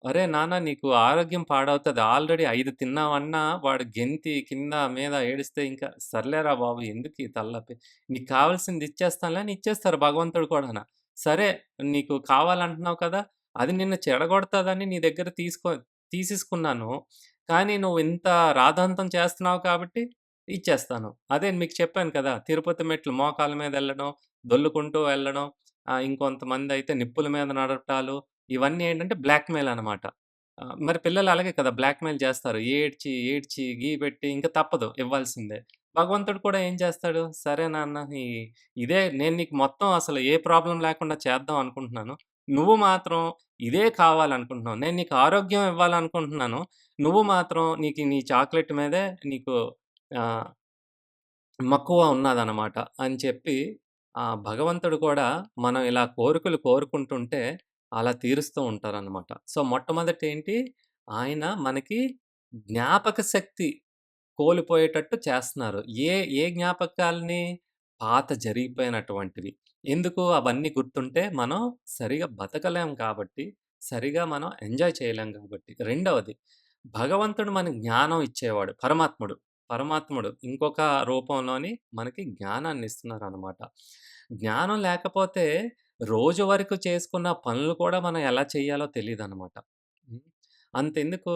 "అరేయ్ నాన్న నీకు ఆరోగ్యం పాడవుతది. ఆల్రెడీ 5 తిన్నావన్నా" వాడు గెంతి కింద మీద ఏడిస్తే ఇంకా సర్లేరా బాబు ఎందుకీ తలనొప్పి. నీకు కావాల్సింది ఇచ్చేస్తానులే అని ఇచ్చేస్తారు భగవంతుడు కూడాన. సరే నీకు కావాలంటున్నావు కదా! అది నిన్ను చెడగొడతదని నీ దగ్గర తీసేసుకున్నాను. కానీ నువ్వు ఇంత రాద్ధాంతం చేస్తున్నావు కాబట్టి ఇచ్చేస్తాను. అదే మీకు చెప్పాను కదా! తిరుపతి మెట్లు మోకాళ్ళ మీదెళ్ళడం, దొర్లుకుంటూ వెళ్ళడం, ఇంకొంతమందయితే నిప్పుల మీద నడవటాలు ఇవన్నీ ఏంటంటే బ్లాక్‌మెయిల్ అనమాట. మరి పిల్లలు అలాగే కదా! బ్లాక్‌మెయిల్ చేస్తారు. ఏడ్చి, ఏడ్చి, గీపెట్టి ఇంక తప్పదు ఇవ్వాల్సిందే. భగవంతుడు కూడా ఏం చేస్తాడు? సరే నాన్న ఇదే నేను నీకు మొత్తం అసలు ఏ ప్రాబ్లమ్ లేకుండా చేద్దాం అనుకుంటున్నాను. నువ్వు మాత్రం ఇదే కావాలనుకుంటున్నావు. నేను నీకు ఆరోగ్యం ఇవ్వాలనుకుంటున్నాను. నువ్వు మాత్రం నీ చాక్లెట్ మీదే నీకు ఆహ్, మక్కువ ఉన్నాదనమాట అని చెప్పి భగవంతుడు కూడా మనం ఇలా కోరికలు కోరుకుంటుంటే అలా తీరుస్తూ ఉంటారనమాట. సో, మొట్టమొదటేంటి ఆయన మనకి జ్ఞాపక శక్తి కోల్పోయేటట్టు చేస్తున్నారు. ఏ ఏ జ్ఞాపకాల్ని? పాత జరిగిపోయినటువంటివి. ఎందుకు అవన్నీ గుర్తుంటే మనం సరిగా బతకలేం కాబట్టి, సరిగా మనం ఎంజాయ్ చేయలేం కాబట్టి. రెండవది భగవంతుడు మనకి జ్ఞానం ఇచ్చేవాడు. పరమాత్ముడు. పరమాత్ముడు ఇంకొక రూపంలోని మనకి జ్ఞానాన్నిస్తున్నారనమాట. జ్ఞానం లేకపోతే రోజు వరకు చేసుకున్న పనులు కూడా మనం ఎలా చేయాలో తెలీదనమాట. హ్మ్. అంతెందుకు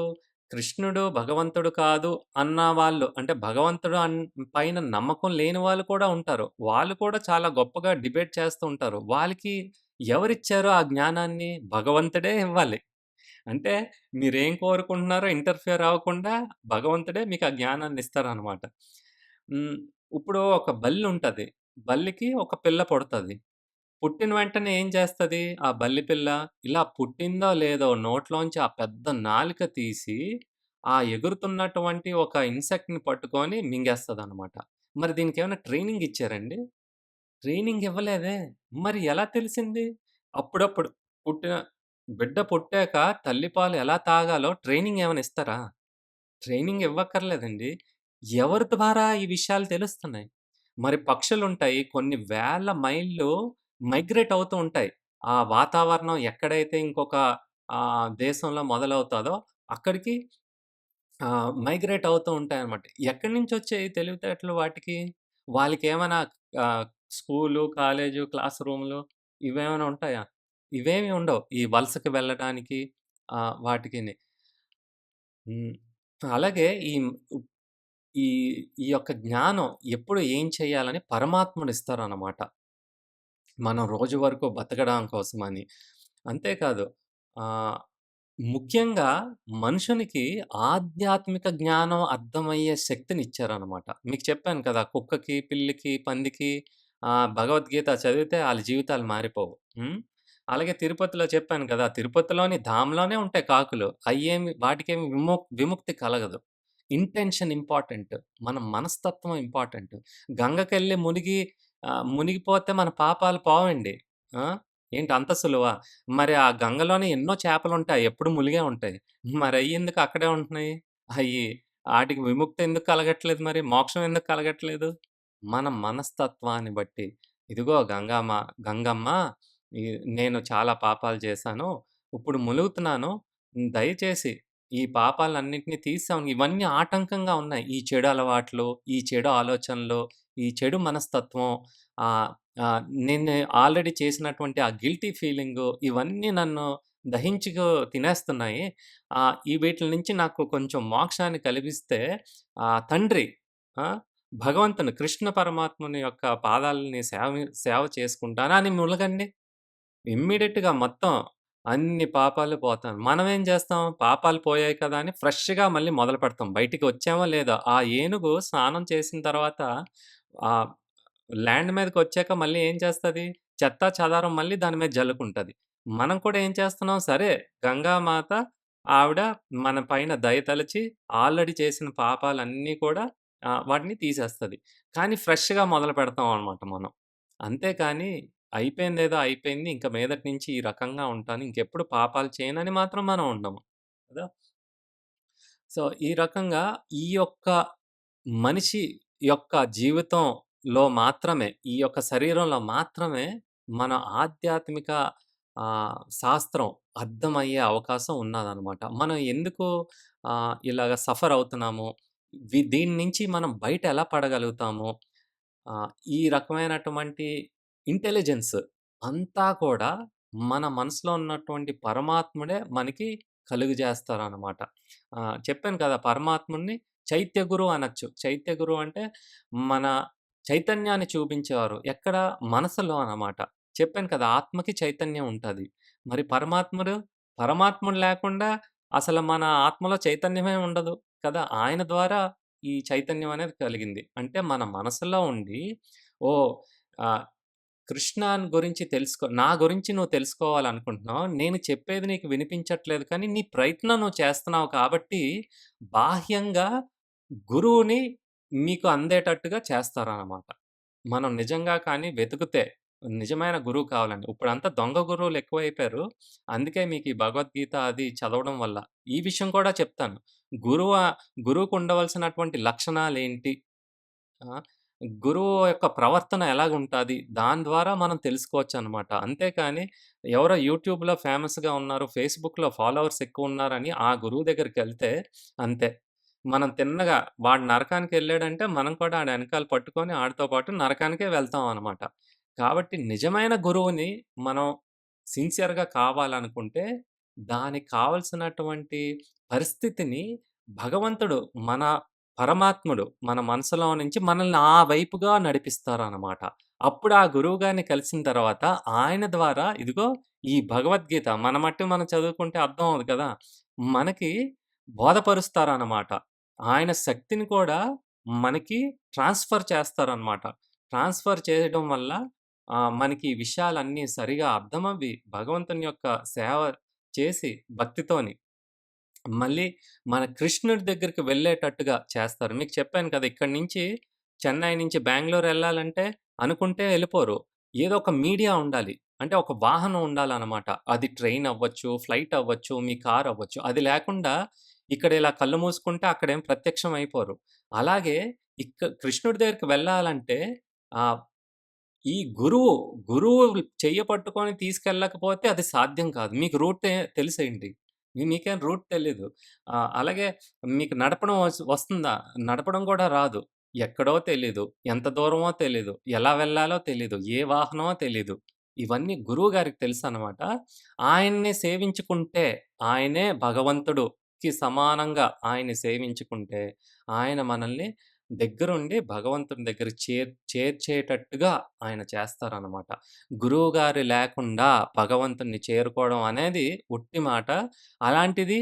కృష్ణుడు భగవంతుడు కాదు అన్న వాళ్ళు అంటే భగవంతుడు పైన నమ్మకం లేని వాళ్ళు కూడా ఉంటారు. వాళ్ళు కూడా చాలా గొప్పగా డిబేట్ చేస్తూ ఉంటారు. వాళ్ళకి ఎవరిచ్చారో ఆ జ్ఞానాన్ని? భగవంతుడే ఇవ్వాలి. అంటే మీరేం కోరుకుంటున్నారో ఇంటర్ఫియర్ అవ్వకుండా భగవంతుడే మీకు ఆ జ్ఞానాన్ని ఇస్తారనమాట. హ్మ్. ఇప్పుడు ఒక బల్లుంటది. బల్లికి ఒక పిల్ల పుడతది. పుట్టిన వెంటనే ఏం చేస్తది? ఆ బల్లి పిల్ల ఇలా పుట్టిందో లేదో నోట్లోంచి ఆ పెద్ద నాలుక తీసి, ఆ ఎగురుతున్నటువంటి ఒక ఇన్సెక్ట్‌ని పట్టుకొని మింగేస్తదనమాట. మరి దీనికేమైనా ట్రైనింగ్ ఇచ్చారండి? ట్రైనింగ్ ఇవ్వలేదే! మరి ఎలా తెలిసింది? అప్పుడప్పుడు పుట్టిన బిడ్డ పుట్టాక తల్లిపాలు ఎలా తాగాలో ట్రైనింగ్ ఏమైనా ఇస్తారా? ట్రైనింగ్ ఇవ్వక్కర్లేదండి. ఎవరి ద్వారా ఈ విషయాలు తెలుస్తున్నాయి? మరి పక్షులుంటాయి. కొన్ని వేల మైళ్ళు మైగ్రేట్ అవుతూ ఉంటాయి. ఆ వాతావరణం ఎక్కడైతే ఇంకొక దేశంలో మొదలవుతాదో అక్కడికి మైగ్రేట్ అవుతూ ఉంటాయన్నమాట. ఎక్కడి నుంచొచ్చాయి తెలివితేటలు వాటికి? వాళ్ళకేమైనా ఆహ్, స్కూలు, కాలేజు, క్లాస్ రూమ్‌లు ఇవేమైనా ఉంటాయా? ఇవేమి ఉండవు. ఈ వలసకి వెళ్ళడానికి వాటికిని. హ్మ్. అలాగే ఈ ఈ యొక్క జ్ఞానం ఎప్పుడు ఏం చేయాలని పరమాత్ముడిస్తారనమాట. మనం రోజు వరకు బతకడం కోసమని. అంతేకాదు ఆహ్, ముఖ్యంగా మనుషునికి ఆధ్యాత్మిక జ్ఞానం అర్థమయ్యే శక్తినిచ్చారనమాట. మీకు చెప్పాను కదా! కుక్కకి, పిల్లికి, పందికి భగవద్గీత చదివితే ఆళ్ళ జీవితాలు మారిపోవు. హ్మ్. అలాగే తిరుపతిలో చెప్పాను కదా! తిరుపతిలోని ధామ్‌లోనే ఉంటాయి కాకులు. వాటికేమి విముక్తి కలగదు. Intention important. మన మనస్తత్వం ఇంపార్టెంట్. గంగకెళ్ళి మునిగిపోతే మన పాపాలు పోవండి. ఆ! ఏంటి అంత సులువా? మరి ఆ గంగలోనే ఎన్నో చేపలుంటాయి. ఎప్పుడు ములిగే ఉంటాయి. మరయ్యెందుకు అక్కడే ఉంటున్నాయి? అయ్యి ఆటికి విముక్తి ఎందుకు కలగట్లేదు మరి? మోక్షం ఎందుకు కలగట్లేదు? మన మనస్తత్వాన్ని బట్టి. ఇదిగో గంగమ్మ ఈ నేను చాలా పాపాలు చేశాను. ఇప్పుడు ములుగుతున్నాను. దయచేసి ఈ పాపాలన్నిటిని తీసేసాను. ఇవన్నీ ఆటంకంగా ఉన్నాయి. ఈ చెడు అలవాట్లు, ఈ చెడు ఆలోచనలు, ఈ చెడు మనస్తత్వం, ఆహ్, నేను ఆల్రెడీ చేసినటువంటి ఆ గిల్టీ ఫీలింగు ఇవన్నీ నన్ను తినేస్తున్నాయి. ఈ వీటిల నుంచి నాకు కొంచెం మోక్షాన్ని కలిగిస్తే తండ్రి ఆ! భగవంతుని కృష్ణ పరమాత్ముని యొక్క పాదాలని సేవ చేసుకుంటాను అని ములగండి. ఇమ్మీడియేట్‌గా మొత్తం అన్ని పాపాలు పోతాను. మనమేం చేస్తాం? పాపాలు పోయాయి కదా! అని ఫ్రెష్‌గా మళ్ళీ మొదలుపెడతాం. బయటికి వచ్చామో లేదో, ఆ ఏనుగు స్నానం చేసిన తర్వాత ఆహ్, ల్యాండ్ మీదకొచ్చాక మళ్ళీ ఏం చేస్తది? చెత్తా చెదారం మళ్ళీ దాని మీద జల్లుకుంటది. మనం కూడా ఏం చేస్తున్నాం? సరే, గంగామాత ఆవిడ మన పైన దయ తలచి ఆల్రెడీ చేసిన పాపాలన్నీ కూడా వాటిని తీసేస్తది. కానీ ఫ్రెష్‌గా మొదలు పెడతాం అనమాట మనం. అంతేకాని అయిపోయిందేదో అయిపోయింది. ఇంక మీదటి నుంచి ఈ రకంగా ఉంటాను. ఇంకెప్పుడు పాపాలు చేయనని మాత్రం మనం ఉండము. కదా! సో, ఈ రకంగా ఈ యొక్క మనిషి యొక్క జీవితంలో మాత్రమే, ఈ యొక్క శరీరంలో మాత్రమే మన ఆధ్యాత్మిక శాస్త్రం అర్థమయ్యే అవకాశం ఉన్నదనమాట. మనం ఎందుకు ఇలాగ సఫర్ అవుతున్నాము? దీని నుంచి మనం బయట ఎలా పడగలుగుతాము? ఈ రకమైనటువంటి ఇంటెలిజెన్స్ అంతా కూడా మన మనసులో ఉన్నటువంటి పరమాత్ముడే మనకి కలుగజేస్తారనమాట. చెప్పాను కదా! పరమాత్ముడిని చైత్య గురువు అనొచ్చు. చైత్య గురువు అంటే మన చైతన్యాన్ని చూపించేవారు. ఎక్కడ? మనసులో అన్నమాట. చెప్పాను కదా! ఆత్మకి చైతన్యం ఉంటది. మరి పరమాత్ముడు లేకుండా అసలు మన ఆత్మలో చైతన్యమే ఉండదు కదా! ఆయన ద్వారా ఈ చైతన్యం అనేది కలిగింది. అంటే మన మనసులో ఉండి ఓహ్! ఆహ్, కృష్ణాన్ గురించి నా గురించి నువ్వు తెలుసుకోవాలనుకుంటున్నావు. నేను చెప్పేది నీకు వినిపించట్లేదు కానీ, నీ ప్రయత్నం నువ్వు చేస్తున్నావు కాబట్టి, బాహ్యంగా గురువుని మీకు అందేటట్టుగా చేస్తారనమాట. మనం నిజంగా కానీ వెతికితే, నిజమైన గురువు కావాలండి. ఇప్పుడంతా దొంగ గురువులు ఎక్కువైపోయారు. అందుకే మీకు ఈ భగవద్గీత అది చదవడం వల్ల. ఈ విషయం కూడా చెప్తాను. గురువ గురువుకు ఉండవలసినటువంటి లక్షణాలేంటి? ఆ! గురువు యొక్క ప్రవర్తన ఎలాగుంటాది? దాని ద్వారా మనం తెలుసుకోవచ్చనమాట. అంతేకాని ఎవరో యూట్యూబ్‌లో ఫేమస్‌గా ఉన్నారు, ఫేస్‌బుక్‌లో ఫాలోవర్స్ ఎక్కువున్నారని ఆ గురువు దగ్గరికెళ్తే అంతే. మనం తిన్నగా వాడు నరకానికెళ్ళాడంటే మనం కూడా ఆడి ఎనకాల పట్టుకొని ఆడితో పాటు నరకానికే వెళ్తాం అనమాట. కాబట్టి నిజమైన గురువుని మనం సిన్సియర్‌గా కావాలనుకుంటే దానికి కావాల్సినటువంటి పరిస్థితిని భగవంతుడు మన పరమాత్ముడు మన మనసులో నుంచి మనల్ని ఆ వైపుగా నడిపిస్తారనమాట. అప్పుడు ఆ గురువుగారిని కలిసిన తర్వాత ఆయన ద్వారా ఇదిగో ఈ భగవద్గీత మన మట్టుకు మనం చదువుకుంటే అర్థం అవ్వదు కదా! మనకి బోధపరుస్తారనమాట. ఆయన శక్తిని కూడా మనకి ట్రాన్స్‌ఫర్ చేస్తారనమాట. ట్రాన్స్‌ఫర్ చేయడం వల్ల మనకి ఈ విషయాలన్నీ సరిగా అర్థమవ్వి భగవంతుని యొక్క సేవ చేసి భక్తితోని మళ్ళీ మన కృష్ణుడి దగ్గరికి వెళ్ళేటట్టుగా చేస్తారు. మీకు చెప్పాను కదా! ఇక్కడి నుంచి చెన్నై నుంచి బెంగుళూరు ఎళ్ళాలంటే అనుకుంటే ఎళ్ళిపోరు. ఏదో ఒక మీడియా ఉండాలి. అంటే ఒక వాహనం ఉండాలనమాట. అది ట్రైన్ అవ్వచ్చు, ఫ్లైట్ అవ్వచ్చు, మీ కార్ అవ్వచ్చు. అది లేకుండా ఇక్కడ ఇలా కళ్ళు మూసుకుంటే అక్కడేం ప్రత్యక్షం అయిపోరు. అలాగే కృష్ణుడి దగ్గరికి వెళ్ళాలంటే ఆహ్, ఈ గురువు చెయ్య పట్టుకొని తీసుకెళ్ళకపోతే అది సాధ్యం కాదు. మీకు తెలుసేంటి? మీకేం రూట్ తెలీదు. అలాగే మీకు నడపడం వస్తుందా? నడపడం కూడా రాదు. ఎక్కడో తెలీదు. ఎంత దూరమో తెలీదు. ఎలా వెళ్ళాలో తెలీదు. ఏ వాహనమో తెలీదు. ఇవన్నీ గురువు గారికి తెలుసనమాట. ఆయన్ని సేవించుకుంటే, ఆయనే భగవంతుడుకి సమానంగా ఆయన్ని సేవించుకుంటే, ఆయన మనల్ని దగ్గరుండి భగవంతుని దగ్గర చేర్చేటట్టుగా ఆయన చేస్తారనమాట. గురువుగారు లేకుండా భగవంతుడిని చేరుకోవడం అనేది ఉట్టి మాట. అలాంటిది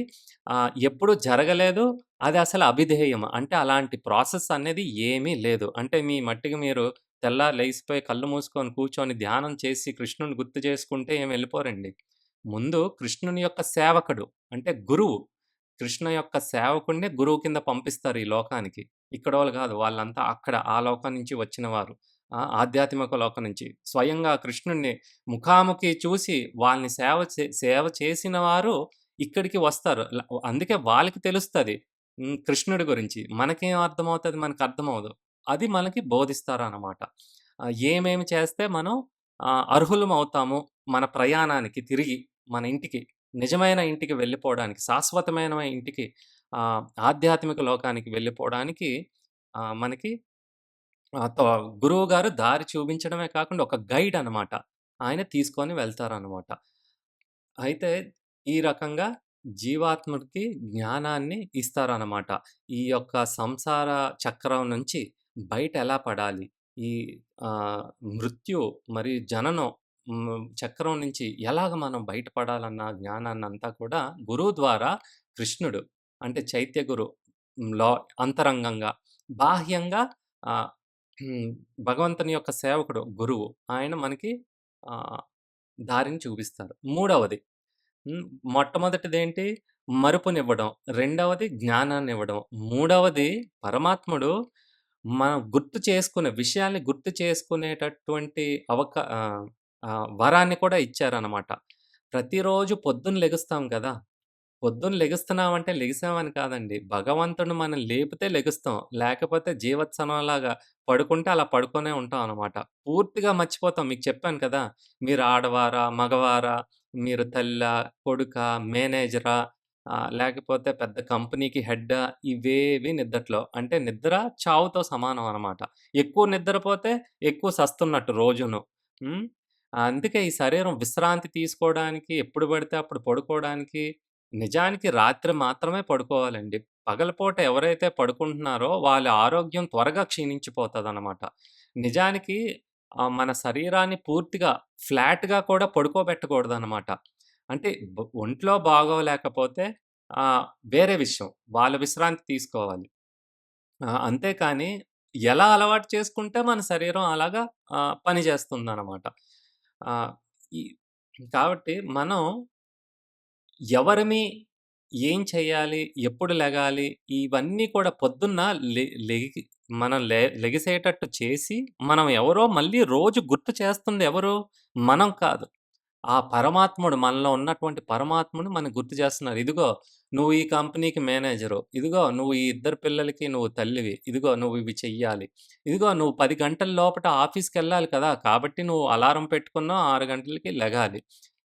ఎప్పుడూ జరగలేదు. అది అసలు అభిధేయం. అంటే అలాంటి ప్రాసెస్ అనేది ఏమీ లేదు. అంటే మీ మట్టికి మీరు తెల్లారి లెగిసిపోయి కళ్ళు మూసుకొని కూర్చొని ధ్యానం చేసి కృష్ణుడిని గుర్తు చేసుకుంటే ఏమి ఎళ్ళిపోరండి. ముందు కృష్ణుని యొక్క సేవకుడు అంటే గురువు. కృష్ణ యొక్క సేవకుడిని గురువు కింద పంపిస్తారు ఈ లోకానికి. ఇక్కడోళ్ళు గాదు. వాళ్ళంతా అక్కడ ఆ లోకం నుంచి వచ్చినవారు. ఆధ్యాత్మిక లోకం నుంచి. స్వయంగా కృష్ణుడిని ముఖాముఖి చూసి వాళ్ళని సేవ చేసిన వారు ఇక్కడికి వస్తారు. అందుకే వాళ్ళకి తెలుస్తది. కృష్ణుడి గురించి. మనకేం అర్థమవుతది? మనకర్థమవ్వదు. అది మనకి బోధిస్తారనమాట. ఏమేమి చేస్తే మనం అర్హులమవుతాము మన ప్రయాణానికి తిరిగి మన ఇంటికి, నిజమైన ఇంటికి వెళ్ళిపోవడానికి, శాశ్వతమైన ఇంటికి ఆధ్యాత్మిక లోకానికి వెళ్ళిపోవడానికి మనకి ఆహ్, త గురువుగారు దారి చూపించడమే కాకుండా ఒక గైడ్ అనమాట. ఆయన తీసుకొని వెళ్తారనమాట. అయితే ఈ రకంగా జీవాత్ముడికి జ్ఞానాన్ని ఇస్తారనమాట. ఈ యొక్క సంసార చక్రం నుంచి బయట ఎలా పడాలి? ఈ ఆహ్, మృత్యు మరియు జననం చక్రం నుంచి ఎలాగ మనం బయటపడాలన్న జ్ఞానాన్నంతా కూడా గురువు ద్వారా కృష్ణుడు అంటే చైత్య గురులో అంతరంగంగా, బాహ్యంగా ఆహ్, హ్మ్. భగవంతుని యొక్క సేవకుడు గురువు. ఆయన మనకి ఆహ్, దారిని చూపిస్తారు. మూడవది హ్మ్. మొట్టమొదటిదేంటి? మరుపునివ్వడం. రెండవది జ్ఞానాన్నివ్వడం. మూడవది పరమాత్ముడు మనం గుర్తు చేసుకునే విషయాల్ని గుర్తు చేసుకునేటటువంటి వరాన్ని కూడా ఇచ్చారనమాట. ప్రతిరోజు పొద్దున్న లెగుస్తాం కదా! పొద్దున్న లెగుస్తున్నామంటే లెగిసామని కాదండి. భగవంతుడు మనల్ని లేపితే లెగుస్తాం. లేకపోతే జీవత్సవంలాగా పడుకుంటే అలా పడుకునే ఉంటాం అనమాట. పూర్తిగా మర్చిపోతాం. మీకు చెప్పాను కదా! మీరు ఆడవారా? మగవారా? మీరు తల్లా? కొడుకా? మేనేజరా? లేకపోతే పెద్ద కంపెనీకి హెడ్డా? ఇవేవి నిద్దట్లో. అంటే నిద్ర చావుతో సమానం అనమాట. ఎక్కువ నిద్రపోతే ఎక్కువ సస్తున్నట్టు రోజును. హ్మ్. అందుకే ఈ శరీరం విశ్రాంతి తీసుకోవడానికి ఎప్పుడు పడితే అప్పుడు పడుకోవడానికి నిజానికి రాత్రి మాత్రమే పడుకోవాలండి. పగలుపూట ఎవరైతే పడుకుంటున్నారో వాళ్ళ ఆరోగ్యం త్వరగా క్షీణించిపోతదనమాట. నిజానికి మన శరీరాన్ని పూర్తిగా ఫ్లాట్‌గా కూడా పడుకోబెట్టకూడదనమాట. అంటే ఒంట్లో బాగోలేకపోతే ఆహ్, వేరే విషయం. వాళ్ళ విశ్రాంతి తీసుకోవాలి. అంతేకాని ఎలా అలవాటు చేసుకుంటే మన శరీరం అలాగా పని చేస్తుందనమాట. ఆహ్, ఈ కాబట్టి మనం ఎవరిమి, ఏం చేయాలి? ఎప్పుడు లెగాలి? ఇవన్నీ కూడా పొద్దున్న లె లెగి మనం లెగిసేటట్టు చేసి, మనం ఎవరో మళ్ళీ రోజు గుర్తు చేస్తుంది ఎవరు? మనం కాదు. ఆ పరమాత్ముడు మనలో ఉన్నటువంటి పరమాత్ముడు మనకు గుర్తు చేస్తున్నారు. ఇదిగో నువ్వు ఈ కంపెనీకి మేనేజరు. ఇదిగో నువ్వు ఈ ఇద్దరు పిల్లలకి నువ్వు తల్లివి. ఇదిగో నువ్వు ఇవి చెయ్యాలి. ఇదిగో నువ్వు 10 గంటల లోపట ఆఫీస్‌కెళ్ళాలి కదా! కాబట్టి నువ్వు అలారం పెట్టుకున్నావు 6 గంటలకి లెగాలి.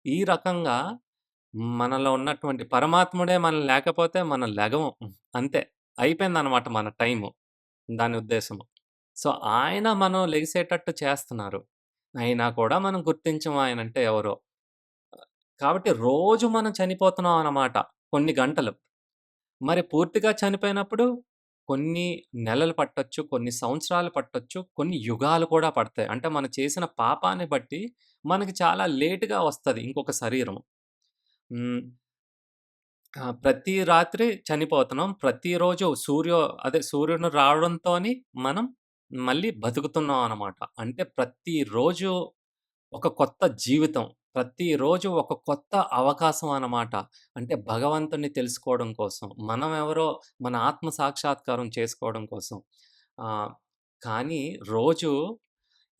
ఈ రకంగా మనలో ఉన్నటువంటి పరమాత్ముడే మనం లేకపోతే మనం లెగము. అంతే. అయిపోయిందనమాట మన టైము. దాని ఉద్దేశము. సో, ఆయన మనం లెగిసేటట్టు చేస్తున్నారు. అయినా కూడా మనం గుర్తించము ఆయనంటే ఎవరో. కాబట్టి రోజు మనం చనిపోతున్నాం అన్నమాట. కొన్ని గంటలు. మరి పూర్తిగా చనిపోయినప్పుడు కొన్ని నెలలు పట్టొచ్చు, కొన్ని సంవత్సరాలు పట్టొచ్చు, కొన్ని యుగాలు కూడా పడతాయి. అంటే మనం చేసిన పాపాన్ని బట్టి మనకి చాలా లేట్‌గా వస్తది ఇంకొక శరీరం. హ్మ్. ప్రతి రాత్రి చనిపోతున్నాం. ప్రతిరోజు సూర్యుడు రావడంతోని మనం మళ్ళీ బతుకుతున్నాం అన్నమాట. అంటే ప్రతిరోజు ఒక కొత్త జీవితం. ప్రతిరోజు ఒక కొత్త అవకాశం అన్నమాట. అంటే భగవంతుడిని తెలుసుకోవడం కోసం. మనం ఎవరో మన ఆత్మ సాక్షాత్కారం చేసుకోవడం కోసం. ఆహ్, కానీ రోజు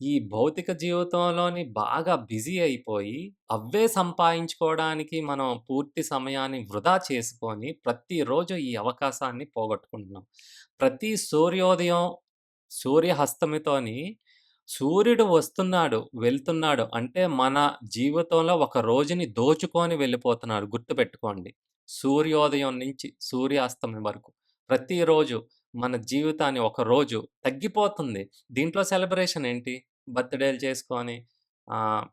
ఈ భౌతిక జీవితంలోని బాగా బిజీ అయిపోయి, అవే సంపాయించుకోవడానికి మనం పూర్తి సమయాన్ని వృధా చేసుకొని, ప్రతిరోజు ఈ అవకాశాన్ని పోగొట్టుకుంటున్నాం. ప్రతి సూర్యోదయం, సూర్యాస్తమితోని సూర్యుడు వస్తున్నాడు, వెళ్తున్నాడు. అంటే మన జీవితంలో ఒక రోజుని దోచుకొని వెళ్ళిపోతున్నాడు గుర్తుపెట్టుకోండి. సూర్యోదయం నుంచి సూర్యాస్తమయం వరకు. ప్రతిరోజు మన జీవితాన్ని ఒక రోజు తగ్గిపోతుంది. దీంట్లో సెలబ్రేషన్ ఏంటి? బర్త్‌డేలు చేసుకొని ఆహ్,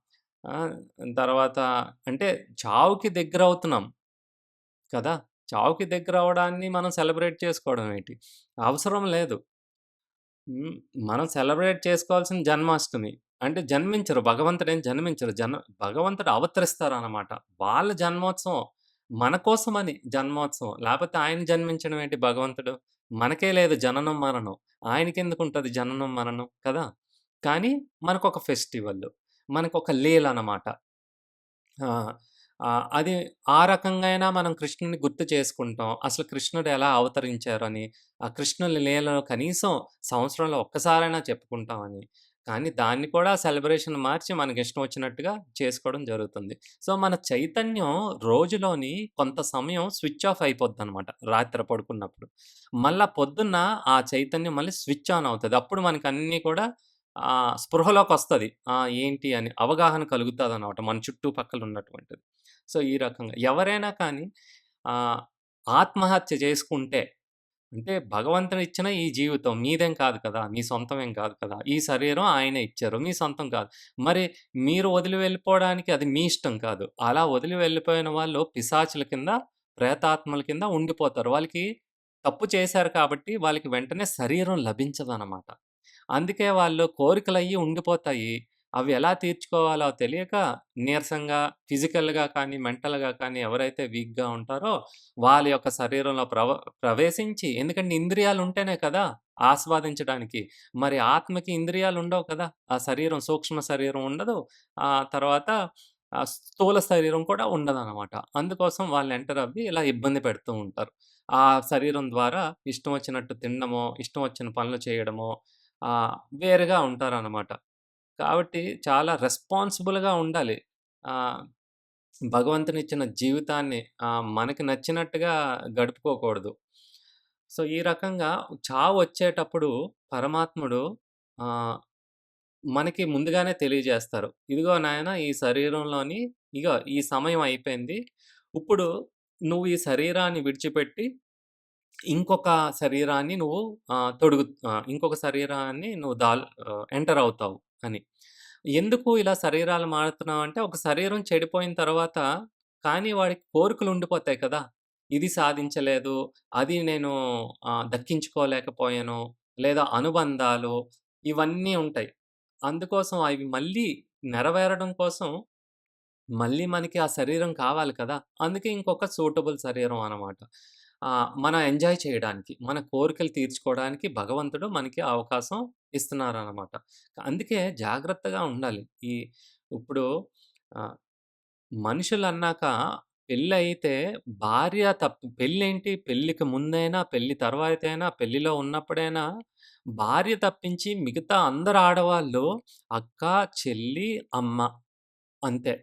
ఆహ్, తర్వాత అంటే చావుకి దగ్గరవుతున్నాం కదా! చావుకి దగ్గరవ్వడాన్ని మనం సెలబ్రేట్ చేసుకోవడం ఏంటి? అవసరం లేదు. హ్మ్. మనం సెలబ్రేట్ చేసుకోవాల్సిన జన్మాష్టమి. అంటే జన్మించరు. భగవంతుడేం జన్మించరు. భగవంతుడు అవతరిస్తారనమాట. వాళ్ళ జన్మోత్సవం. మన కోసమని జన్మోత్సవం. లేపోతే ఆయన జన్మించడం ఏంటి భగవంతుడు? మనకే లేదు జననం, మరణం. ఆయనకెందుకుంటది జననం, మరణం కదా! కానీ మనకొక ఫెస్టివల్లు. మనకొక లీలనమాట. ఆ! అది ఆ రకంగా అయినా మనం కృష్ణుడిని గుర్తు చేసుకుంటాం. అసలు కృష్ణుడు ఎలా అవతరించారని, ఆ కృష్ణుని లీలలు కనీసం సంవత్సరంలో ఒక్కసారైనా చెప్పుకుంటామని. కానీ దాన్ని కూడా సెలబ్రేషన్ మార్చి మనకిష్టం వచ్చినట్టుగా చేసుకోవడం జరుగుతుంది. సో, మన చైతన్యం రోజులోని కొంత సమయం స్విచ్ ఆఫ్ అయిపోద్దనమాట రాత్రి పడుకున్నప్పుడు. మళ్ళా పొద్దున్న ఆ చైతన్యం మళ్ళీ స్విచ్ ఆన్ అవుతది. అప్పుడు మనకన్నీ కూడా స్పృహలోకొస్తది. ఏంటి అని అవగాహన కలుగుతాదనమాట మన చుట్టుపక్కల ఉన్నటువంటిది. సో, ఈ రకంగా ఎవరైనా కానీ ఆహ్, ఆత్మహత్య చేసుకుంటే అంటే భగవంతుడిచ్చిన ఈ జీవితం మీదేం కాదు కదా! మీ సొంతమేం కాదు కదా! ఈ శరీరం ఆయనే ఇచ్చారు. మీ సొంతం కాదు. మరి మీరు వదిలి వెళ్ళిపోవడానికి అది మీ ఇష్టం కాదు. అలా వదిలి వెళ్ళిపోయిన వాళ్ళు పిశాచుల కింద, ప్రేతాత్మల కింద ఉండిపోతారు. వాళ్ళకి తప్పు చేశారు కాబట్టి వాళ్ళకి వెంటనే శరీరం లభించదనమాట. అందుకే వాళ్ళు కోరికలయ్యి ఉండిపోతాయి. అవి ఎలా తీర్చుకోవాలో తెలియక నీరసంగా ఫిజికల్‌గా కానీ, మెంటల్‌గా కానీ ఎవరైతే వీక్‌గా ఉంటారో వాళ్ళ యొక్క శరీరంలో ప్రవేశించి ఎందుకంటే ఇంద్రియాలుంటేనే కదా ఆస్వాదించడానికి. మరి ఆత్మకి ఇంద్రియాలుండవు కదా! ఆ శరీరం సూక్ష్మ శరీరం ఉండదు. తర్వాత స్థూల శరీరం కూడా ఉండదనమాట. అందుకోసం వాళ్ళు ఎంటర్ అవ్వి ఇలా ఇబ్బంది పెడుతూ ఉంటారు. ఆ శరీరం ద్వారా ఇష్టం వచ్చినట్టు తినడమో, ఇష్టం వచ్చిన పనులు చేయడమో ఆహ్, వేరుగా ఉంటారనమాట. కాబట్టి చాలా రెస్పాన్సిబుల్‌గా ఉండాలి. ఆహ్, భగవంతునిచ్చిన జీవితాన్ని మనకి నచ్చినట్టుగా గడుపుకోకూడదు. సో, ఈ రకంగా చావొచ్చేటప్పుడు పరమాత్ముడు ఆహ్, మనకి ముందుగానే తెలియజేస్తారు. "ఇదిగో నాయనా ఈ శరీరంలోని ఇగో ఈ సమయం అయిపోయింది. ఇప్పుడు నువ్వు ఈ శరీరాన్ని విడిచిపెట్టి ఇంకొక శరీరాన్ని నువ్వు ఇంకొక శరీరాన్ని నువ్వు ఎంటర్ అవుతావు" అని. ఎందుకు ఇలా శరీరాలు మారుతున్నావంటే, ఒక శరీరం చెడిపోయిన తర్వాత కానీ వాడికి కోరికలుండిపోతాయి కదా! ఇది సాధించలేదు, అది నేను దక్కించుకోలేకపోయాను, లేదా అనుబంధాలు ఇవన్నీ ఉంటాయి. అందుకోసం అవి మళ్ళీ నెరవేరడం కోసం మళ్ళీ మనకి ఆ శరీరం కావాలి కదా! అందుకే ఇంకొక సూటబుల్ శరీరం అనమాట. మనం ఎంజాయ్ చేయడానికి, మన కోరికలు తీర్చుకోవడానికి భగవంతుడు మనకి అవకాశం ఇస్తున్నారనమాట. అందుకే జాగ్రత్తగా ఉండాలి. ఇప్పుడు ఆహ్, మనుషులన్నాక పెళ్లయితే పెళ్లేంటి పెళ్ళికి ముందైనా, పెళ్లి తర్వాతైనా, పెళ్లిలో ఉన్నప్పుడైనా భార్య తప్పించి మిగతా అందరు ఆడవాళ్ళు అక్క, చెల్లి, అమ్మ అంతే.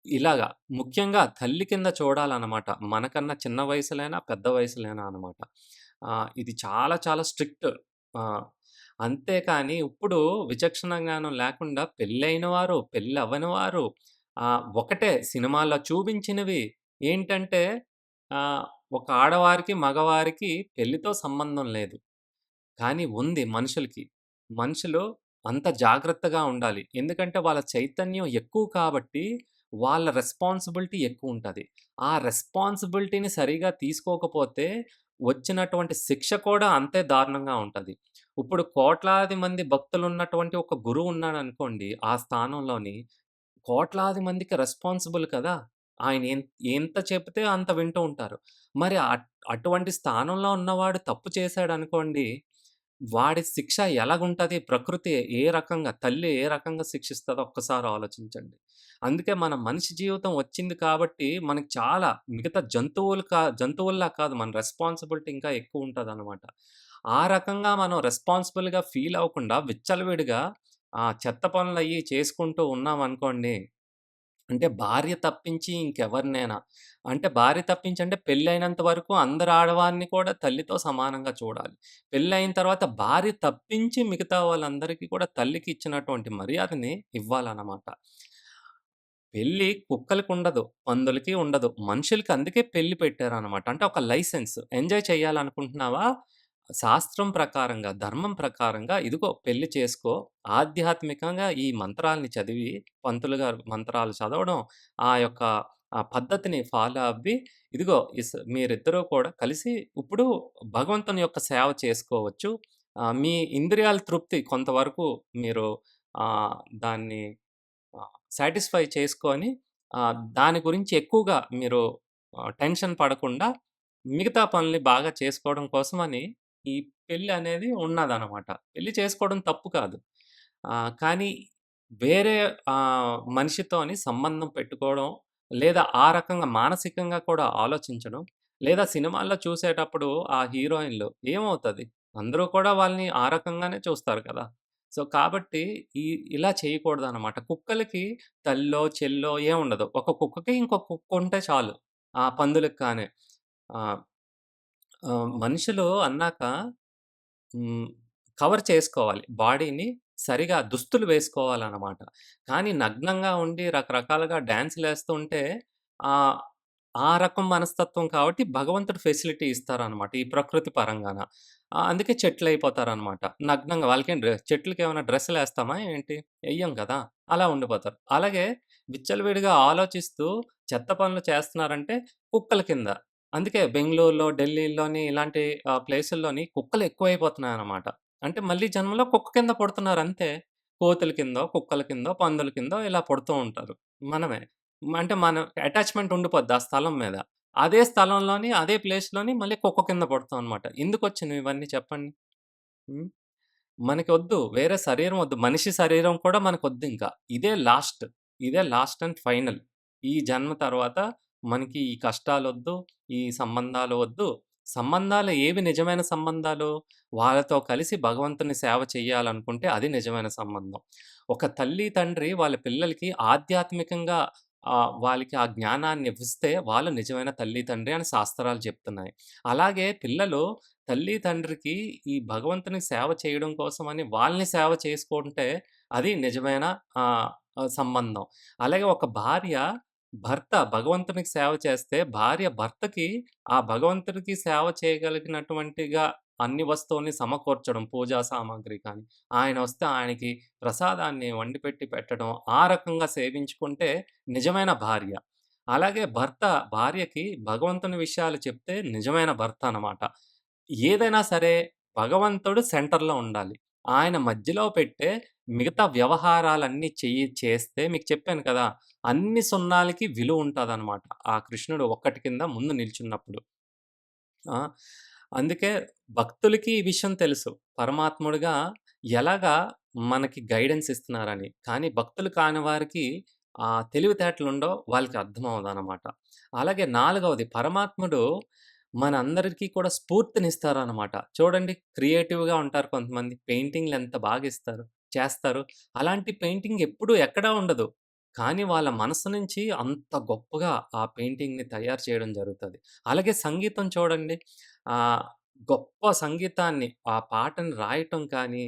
ఇలాగా ముఖ్యంగా తల్లి కింద చూడాలనమాట. మనకన్నా చిన్న వయసులైనా, పెద్ద వయసులైనా అనమాట. ఇది చాలా చాలా స్ట్రిక్ట్. ఆహ్, అంతేకాని ఇప్పుడు విచక్షణ జ్ఞానం లేకుండా పెళ్లయిన వారు, పెళ్లవ్వని వారు ఒకటే సినిమాల్లో చూపించినవి ఏంటంటే ఆహ్, ఒక ఆడవారికి, మగవారికి పెళ్లితో సంబంధం లేదు. కానీ ఉంది మనుషులకి. మనుషులు అంత జాగ్రత్తగా ఉండాలి. ఎందుకంటే వాళ్ళ చైతన్యం ఎక్కువ కాబట్టి, వాళ్ళ రెస్పాన్సిబిలిటీ ఎక్కువుంటది. ఆ రెస్పాన్సిబిలిటీని సరిగ్గా తీసుకోకపోతే, వచ్చినటువంటి శిక్ష కూడా అంతే దారుణంగా ఉంటది. ఇప్పుడు కోట్లాది మంది భక్తులున్నటువంటి ఒక గురువున్నాడనుకోండి ఆ స్థానంలోని, కోట్లాది మందికి రెస్పాన్సిబుల్ కదా! ఆయన ఎంత చెప్తే అంత వింటూ ఉంటారు. మరి అటువంటి స్థానంలో ఉన్నవాడు తప్పు చేశాడనుకోండి, వాడి శిక్ష ఎలాగుంటది? ప్రకృతి ఏ రకంగా తల్లి ఏ రకంగా శిక్షిస్తదో ఒక్కసారి ఆలోచించండి. అందుకే మన మనిషి జీవితం వచ్చింది కాబట్టి మనకి చాలా మిగతా జంతువుల్లా కాదు మన రెస్పాన్సిబిలిటీ ఇంకా ఎక్కువుంటదనమాట. ఆ రకంగా మనం రెస్పాన్సిబుల్‌గా ఫీల్ అవ్వకుండా విచ్చలవిడిగా చెత్త పనులయ్యి చేసుకుంటూ ఉన్నామనుకోండి అంటే భార్య తప్పించి ఇంకెవరినైనా అంటే భార్య తప్పించి అంటే పెళ్లయినంత వరకు అందరు ఆడవారిని కూడా తల్లితో సమానంగా చూడాలి. పెళ్లయిన తర్వాత భార్య తప్పించి మిగతా వాళ్ళందరికీ కూడా తల్లికి ఇచ్చినటువంటి మర్యాదని ఇవ్వాలనమాట. పెళ్లి కుక్కలకుండదు, పందులకి ఉండదు. మనుషులకి అందుకే పెళ్లి పెట్టారనమాట. అంటే ఒక లైసెన్స్. ఎంజాయ్ చేయాలనుకుంటున్నావా? శాస్త్రం ప్రకారంగా, ధర్మం ప్రకారంగా ఇదిగో పెళ్లి చేసుకో. ఆధ్యాత్మికంగా ఈ మంత్రాల్ని చదివి, పంతులు గారు మంత్రాలు చదవడం, ఆ యొక్క పద్ధతిని ఫాలో అవ్వి, ఇదిగో మీరిద్దరూ కూడా కలిసి ఇప్పుడు భగవంతుని యొక్క సేవ చేసుకోవచ్చు. మీ ఇంద్రియాల తృప్తి కొంతవరకు మీరు ఆహ్, దాన్ని సాటిస్ఫై చేసుకొని దాని గురించి ఎక్కువగా మీరు టెన్షన్ పడకుండా మిగతా పనుల్ని బాగా చేసుకోవడం కోసమని ఈ పెళ్లి అనేది ఉన్నదనమాట. పెళ్లి చేసుకోవడం తప్పు కాదు. కానీ వేరే మనిషితోని సంబంధం పెట్టుకోవడం లేదా ఆ రకంగా మానసికంగా కూడా ఆలోచించడం. లేదా సినిమాల్లో చూసేటప్పుడు ఆ హీరోయిన్‌లు ఏమవుతది? అందరూ కూడా వాళ్ళని ఆ రకంగానే చూస్తారు కదా! సో, కాబట్టి ఈ ఇలా చేయకూడదనమాట. కుక్కలకి తల్లో, చెల్లో ఏముండదు. ఒక కుక్కకి ఇంకో కుక్కుంటే చాలు. ఆ పందులకి కానీ. ఆహ్, మనుషులు అన్నాక హ్మ్. కవర్ చేసుకోవాలి. బాడీని సరిగా దుస్తులు వేసుకోవాలనమాట. కానీ నగ్నంగా ఉండి రకరకాలుగా డాన్సులేస్తూ ఉంటే ఆహ్, ఆ రకం మనస్తత్వం కాబట్టి భగవంతుడు ఫెసిలిటీ ఇస్తారనమాట. ఈ ప్రకృతి పరంగాన. అందుకే చెట్లయిపోతారనమాట. నగ్నంగా వాళ్ళకేం చెట్లకేమన్నా డ్రెస్సులేస్తామా ఏంటి? ఎయ్యం కదా! అలా ఉండిపోతారు. అలాగే విచ్చలవిడిగా ఆలోచిస్తూ చెత్త పనులు చేస్తున్నారంటే కుక్కల కింద. అందుకే బెంగుళూరులో, ఢిల్లీలోని ఇలాంటి ప్లేసుల్లోని కుక్కలెక్కువైపోతున్నాయన్నమాట. అంటే మళ్ళీ జన్మలో కుక్క కింద పుడుతున్నారంతే. కోతుల కిందో, కుక్కల కిందో, పందుల కిందో ఇలా పుడుతూ ఉంటారు. మనమే. అంటే మన అటాచ్‌మెంట్ ఉండిపోద్ది ఆ స్థలం మీద. అదే స్థలంలోని, అదే ప్లేస్‌లోని మళ్ళీ కుక్క కింద పుడతాం అనమాట. ఎందుకొచ్చినవి ఇవన్నీ చెప్పండి? హ్మ్. మనకొద్దు. వేరే శరీరం ఒద్దు. మనిషి శరీరం కూడా మనకొద్దింక. ఇదే లాస్ట్. ఇదే లాస్ట్ అండ్ ఫైనల్. ఈ జన్మ తర్వాత మనకి ఈ కష్టాలొద్దు, ఈ సంబంధాలు వద్దు. సంబంధాలు ఏవి నిజమైన సంబంధాలు? వాళ్ళతో కలిసి భగవంతుని సేవ చేయాలనుకుంటే అది నిజమైన సంబంధం. ఒక తల్లి, తండ్రి వాళ్ళ పిల్లలకి ఆధ్యాత్మికంగా వాళ్ళకి ఆ జ్ఞానాన్నివ్విస్తే వాళ్ళు నిజమైన తల్లి, తండ్రి అని శాస్త్రాలు చెప్తున్నాయి. అలాగే పిల్లలు తల్లి, తండ్రికి ఈ భగవంతునికి సేవ చేయడం కోసమని వాళ్ళని సేవ చేసుకుంటే అది నిజమైన ఆహ్, సంబంధం. అలాగే ఒక భార్య, భర్త భగవంతునికి సేవ చేస్తే భార్య భర్తకి ఆ భగవంతుడికి సేవ చేయగలిగినటువంటిగా అన్ని వస్తువుల్ని సమకూర్చడం పూజా సామాగ్రి కానీ, ఆయనొస్తే ఆయనకి ప్రసాదాన్ని వండిపెట్టి పెట్టడం, ఆ రకంగా సేవించుకుంటే నిజమైన భార్య. అలాగే భర్త భార్యకి భగవంతుని విషయాలు చెప్తే నిజమైన భర్త అనమాట. ఏదైనా సరే భగవంతుడు సెంటర్‌లో ఉండాలి. ఆయన మధ్యలో పెట్టే మిగతా వ్యవహారాలన్నీ చేస్తే మీకు చెప్పాను కదా! అన్ని సున్నాలకి విలువుంటదనమాట. ఆ కృష్ణుడు ఒక్కటి కింద ముందు నిల్చున్నప్పుడు. ఆ! అందుకే భక్తులకి ఈ విషయం తెలుసు. పరమాత్ముడుగా ఎలాగా మనకి గైడెన్స్ ఇస్తున్నారని. కానీ భక్తులు కాని వారికి తెలివితేటలుండవు. వాళ్ళకి అర్థమవ్వదనమాట. అలాగే నాలుగవది పరమాత్ముడు మనందరికీ కూడా స్ఫూర్తినిస్తారనమాట. చూడండి క్రియేటివ్‌గా ఉంటారు కొంతమంది. పెయింటింగ్‌లు ఎంత బాగిస్తారు, చేస్తారు. అలాంటి పెయింటింగ్ ఎప్పుడూ ఎక్కడా ఉండదు. కానీ వాళ్ళ మనసు నుంచి అంత గొప్పగా ఆ పెయింటింగ్‌ని తయారు చేయడం జరుగుతది. అలాగే సంగీతం చూడండి. ఆహ్, గొప్ప సంగీతాన్ని, ఆ పాటను రాయటం కానీ,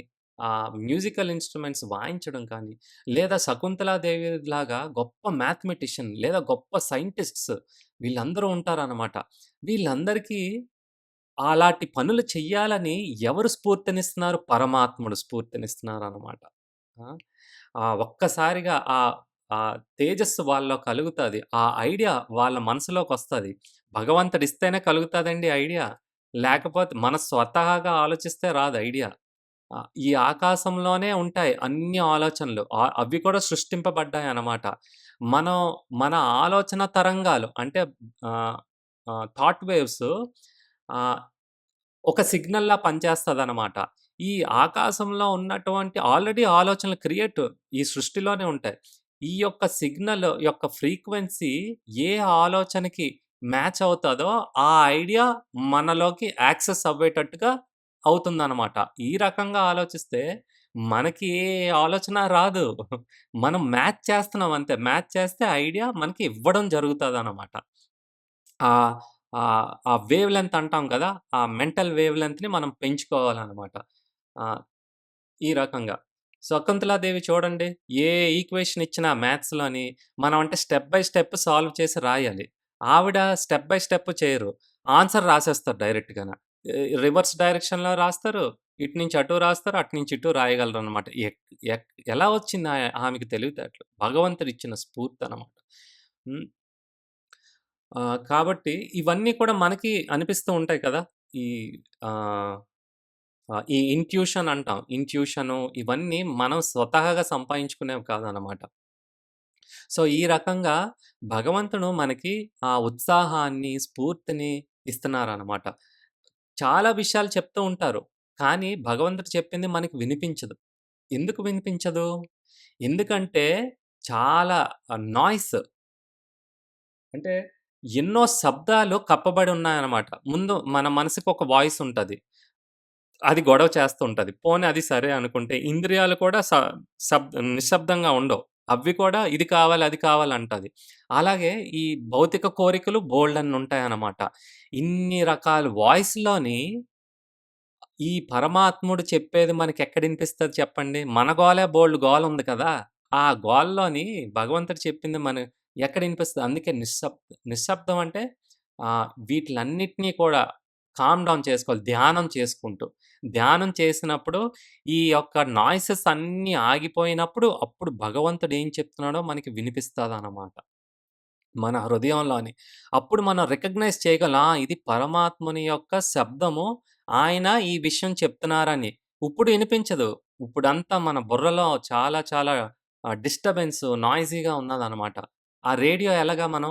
మ్యూజికల్ ఇన్‌స్ట్రుమెంట్స్ వాయించడం కానీ, లేదా 'శకుంతలాదేవి'లాగా గొప్ప మ్యాథమెటిషియన్ లేదా గొప్ప సైంటిస్ట్స్ వీళ్ళందరూ ఉంటారనమాట. వీళ్ళందరికీ అలాంటి పనులు చెయ్యాలని ఎవరు స్ఫూర్తినిస్తున్నారు? పరమాత్ముడు స్ఫూర్తినిస్తున్నారనమాట. ఆ! ఒక్కసారిగా తేజస్సు వాళ్ళలో కలుగుతది. ఆ ఐడియా వాళ్ళ మనసులోకొస్తది. భగవంతుడిస్తేనే కలుగుతదండి ఐడియా. లేకపోతే మన స్వతహాగా ఆలోచిస్తే రాదు ఐడియా. ఈ ఆకాశంలోనే ఉంటాయి అన్ని ఆలోచనలు. అవి కూడా సృష్టింపబడ్డాయన్నమాట. మనం మన ఆలోచన తరంగాలు అంటే ఆహ్, థాట్ వేవ్స్ ఆహ్, ఒక సిగ్నల్‌లా పనిచేస్తదనమాట. ఈ ఆకాశంలో ఉన్నటువంటి ఆల్రెడీ ఆలోచనలు ఈ సృష్టిలోనే ఉంటాయి. ఈ యొక్క సిగ్నల్ యొక్క ఫ్రీక్వెన్సీ ఏ ఆలోచనకి మ్యాచ్ అవుతదో, ఆ ఐడియా మనలోకి యాక్సెస్ అవ్వేటట్టుగా అవుతుందనమాట. ఈ రకంగా ఆలోచిస్తే మనకి ఏ ఆలోచన రాదు. మనం మ్యాచ్ చేస్తున్నాం అంతే. మ్యాచ్ చేస్తే ఐడియా మనకి ఇవ్వడం జరుగుతదనమాట. ఆహ్, ఆ వేవ్ లెంత్ అంటాం కదా! ఆ మెంటల్ వేవ్ లెంత్‌ని మనం పెంచుకోవాలనమాట. ఆహ్, ఈ రకంగా. 'శకుంతలాదేవి' చూడండి ఏ ఈక్వేషన్ ఇచ్చినా మ్యాథ్స్‌లోని మనం అంటే స్టెప్ బై స్టెప్ సాల్వ్ చేసి రాయాలి. ఆవిడ స్టెప్ బై స్టెప్ చేయరు. ఆన్సర్ రాసేస్తారు డైరెక్ట్‌గాన. రివర్స్ డైరెక్షన్‌లో రాస్తారు. ఇటు నుంచి అటు రాస్తారు. అటు నుంచి ఇటు రాయగలరనమాట. ఎక్ ఎక్ ఎలా వచ్చింది ఆమెకి తెలివితేటలు? భగవంతుడిచ్చిన స్ఫూర్తనమాట. హ్మ్. కాబట్టి ఇవన్నీ కూడా మనకి అనిపిస్తూ ఉంటాయి కదా! ఈ ఆహ్, ఈ ఇంట్యూషన్ అంటాం. ఇంట్యూషను ఇవన్నీ మనం స్వతహాగా సంపాదించుకునేవి కాదనమాట. సో, ఈ రకంగా భగవంతుడు మనకి ఆ ఉత్సాహాన్ని, స్ఫూర్తిని ఇస్తున్నారనమాట. చాలా విషయాలు చెప్తూ ఉంటారు. కానీ భగవంతుడు చెప్పింది మనకి వినిపించదు. ఎందుకు వినిపించదు? ఎందుకంటే చాలా నాయిస్ అంటే ఎన్నో శబ్దాలు కప్పబడి ఉన్నాయన్నమాట. ముందు మన మనసుకి ఒక వాయిస్ ఉంటది. అది గొడవ చేస్తూ ఉంటది. పోనీ అది సరే అనుకుంటే, ఇంద్రియాలు కూడా నిశ్శబ్దంగా ఉండవు. అవి కూడా ఇది కావాలి, అది కావాలంటది. అలాగే ఈ భౌతిక కోరికలు బోలెడన్నుంటాయన్నమాట. ఇన్ని రకాల వాయిస్‌లోని ఈ పరమాత్ముడు చెప్పేది మనకెక్కడినిపిస్తది చెప్పండి? మన గోలే బోలెడు గోలుంది కదా! ఆ గోలలోని భగవంతుడు చెప్పింది ఎక్కడినిపిస్తది? అందుకే నిశ్శబ్దం అంటే వీటిలన్నిటిని కూడా కామ్ డౌన్ చేసుకోవాలి. ధ్యానం చేసుకుంటూ. ధ్యానం చేసినప్పుడు ఈ యొక్క నాయిసెస్ అన్నీ ఆగిపోయినప్పుడు అప్పుడు భగవంతుడు ఏం చెప్తున్నాడో మనకి వినిపిస్తదనమాట. మన హృదయంలోని. అప్పుడు మనం రికగ్నైజ్ చేయగలం. ఇది పరమాత్ముని యొక్క శబ్దము. ఆయన ఈ విషయం చెప్తున్నారని. ఇప్పుడు ఇనిపించదు. ఇప్పుడంతా మన బుర్రలో చాలా చాలా డిస్టర్బెన్స్ నాయిసీగా ఉన్నదనమాట. ఆ రేడియో ఎలాగా మనం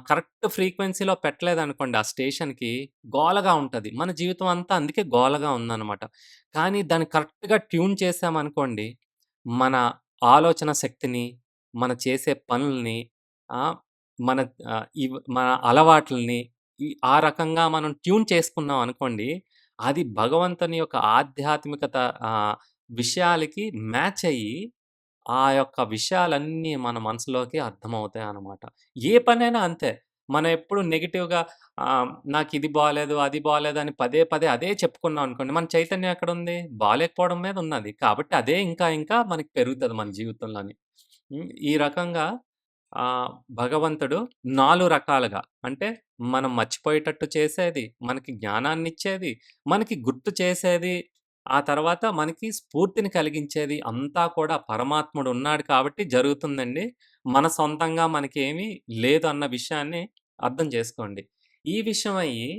కరెక్ట్ ఫ్రీక్వెన్సీలో పెట్టలేదనుకోండి ఆ స్టేషన్‌కి గోలగా ఉంటది. మన జీవితం అంతా అందుకే గోలగా ఉందనమాట. కానీ దాన్ని కరెక్ట్‌గా ట్యూన్ చేశామనుకోండి, మన ఆలోచన శక్తిని, మన చేసే పనుల్ని ఆహ్, మన మన అలవాట్లని ఆ రకంగా మనం ట్యూన్ చేసుకున్నాం అనుకోండి, అది భగవంతుని యొక్క ఆధ్యాత్మికత విషయాలకి మ్యాచ్ అయ్యి, ఆ యొక్క విషయాలన్నీ మన మనసులోకి అర్థమవుతాయనమాట. ఏ పనైనా అంతే. మనం ఎప్పుడు నెగెటివ్‌గా నాకిది బాలేదు, అది బాలేదని పదే పదే అదే చెప్పుకున్నాం అనుకోండి, మన చైతన్యం ఎక్కడుంది? బాలేకపోవడం మీద ఉన్నది. కాబట్టి అదే ఇంకా ఇంకా మనకి పెరుగుతది మన జీవితంలోని. ఈ రకంగా ఆహ్, భగవంతుడు 4 రకాలుగా అంటే మనం మర్చిపోయేటట్టు చేసేది, మనకి జ్ఞానాన్నిచ్చేది, మనకి గుర్తు చేసేది, ఆ తర్వాత మనకి స్ఫూర్తిని కలిగించేది అంతా కూడా పరమాత్ముడు ఉన్నాడు కాబట్టి జరుగుతుందండి. మన సొంతంగా మనకేమీ లేదు అన్న విషయాన్ని అర్థం చేసుకోండి. ఈ విషయమయ్యి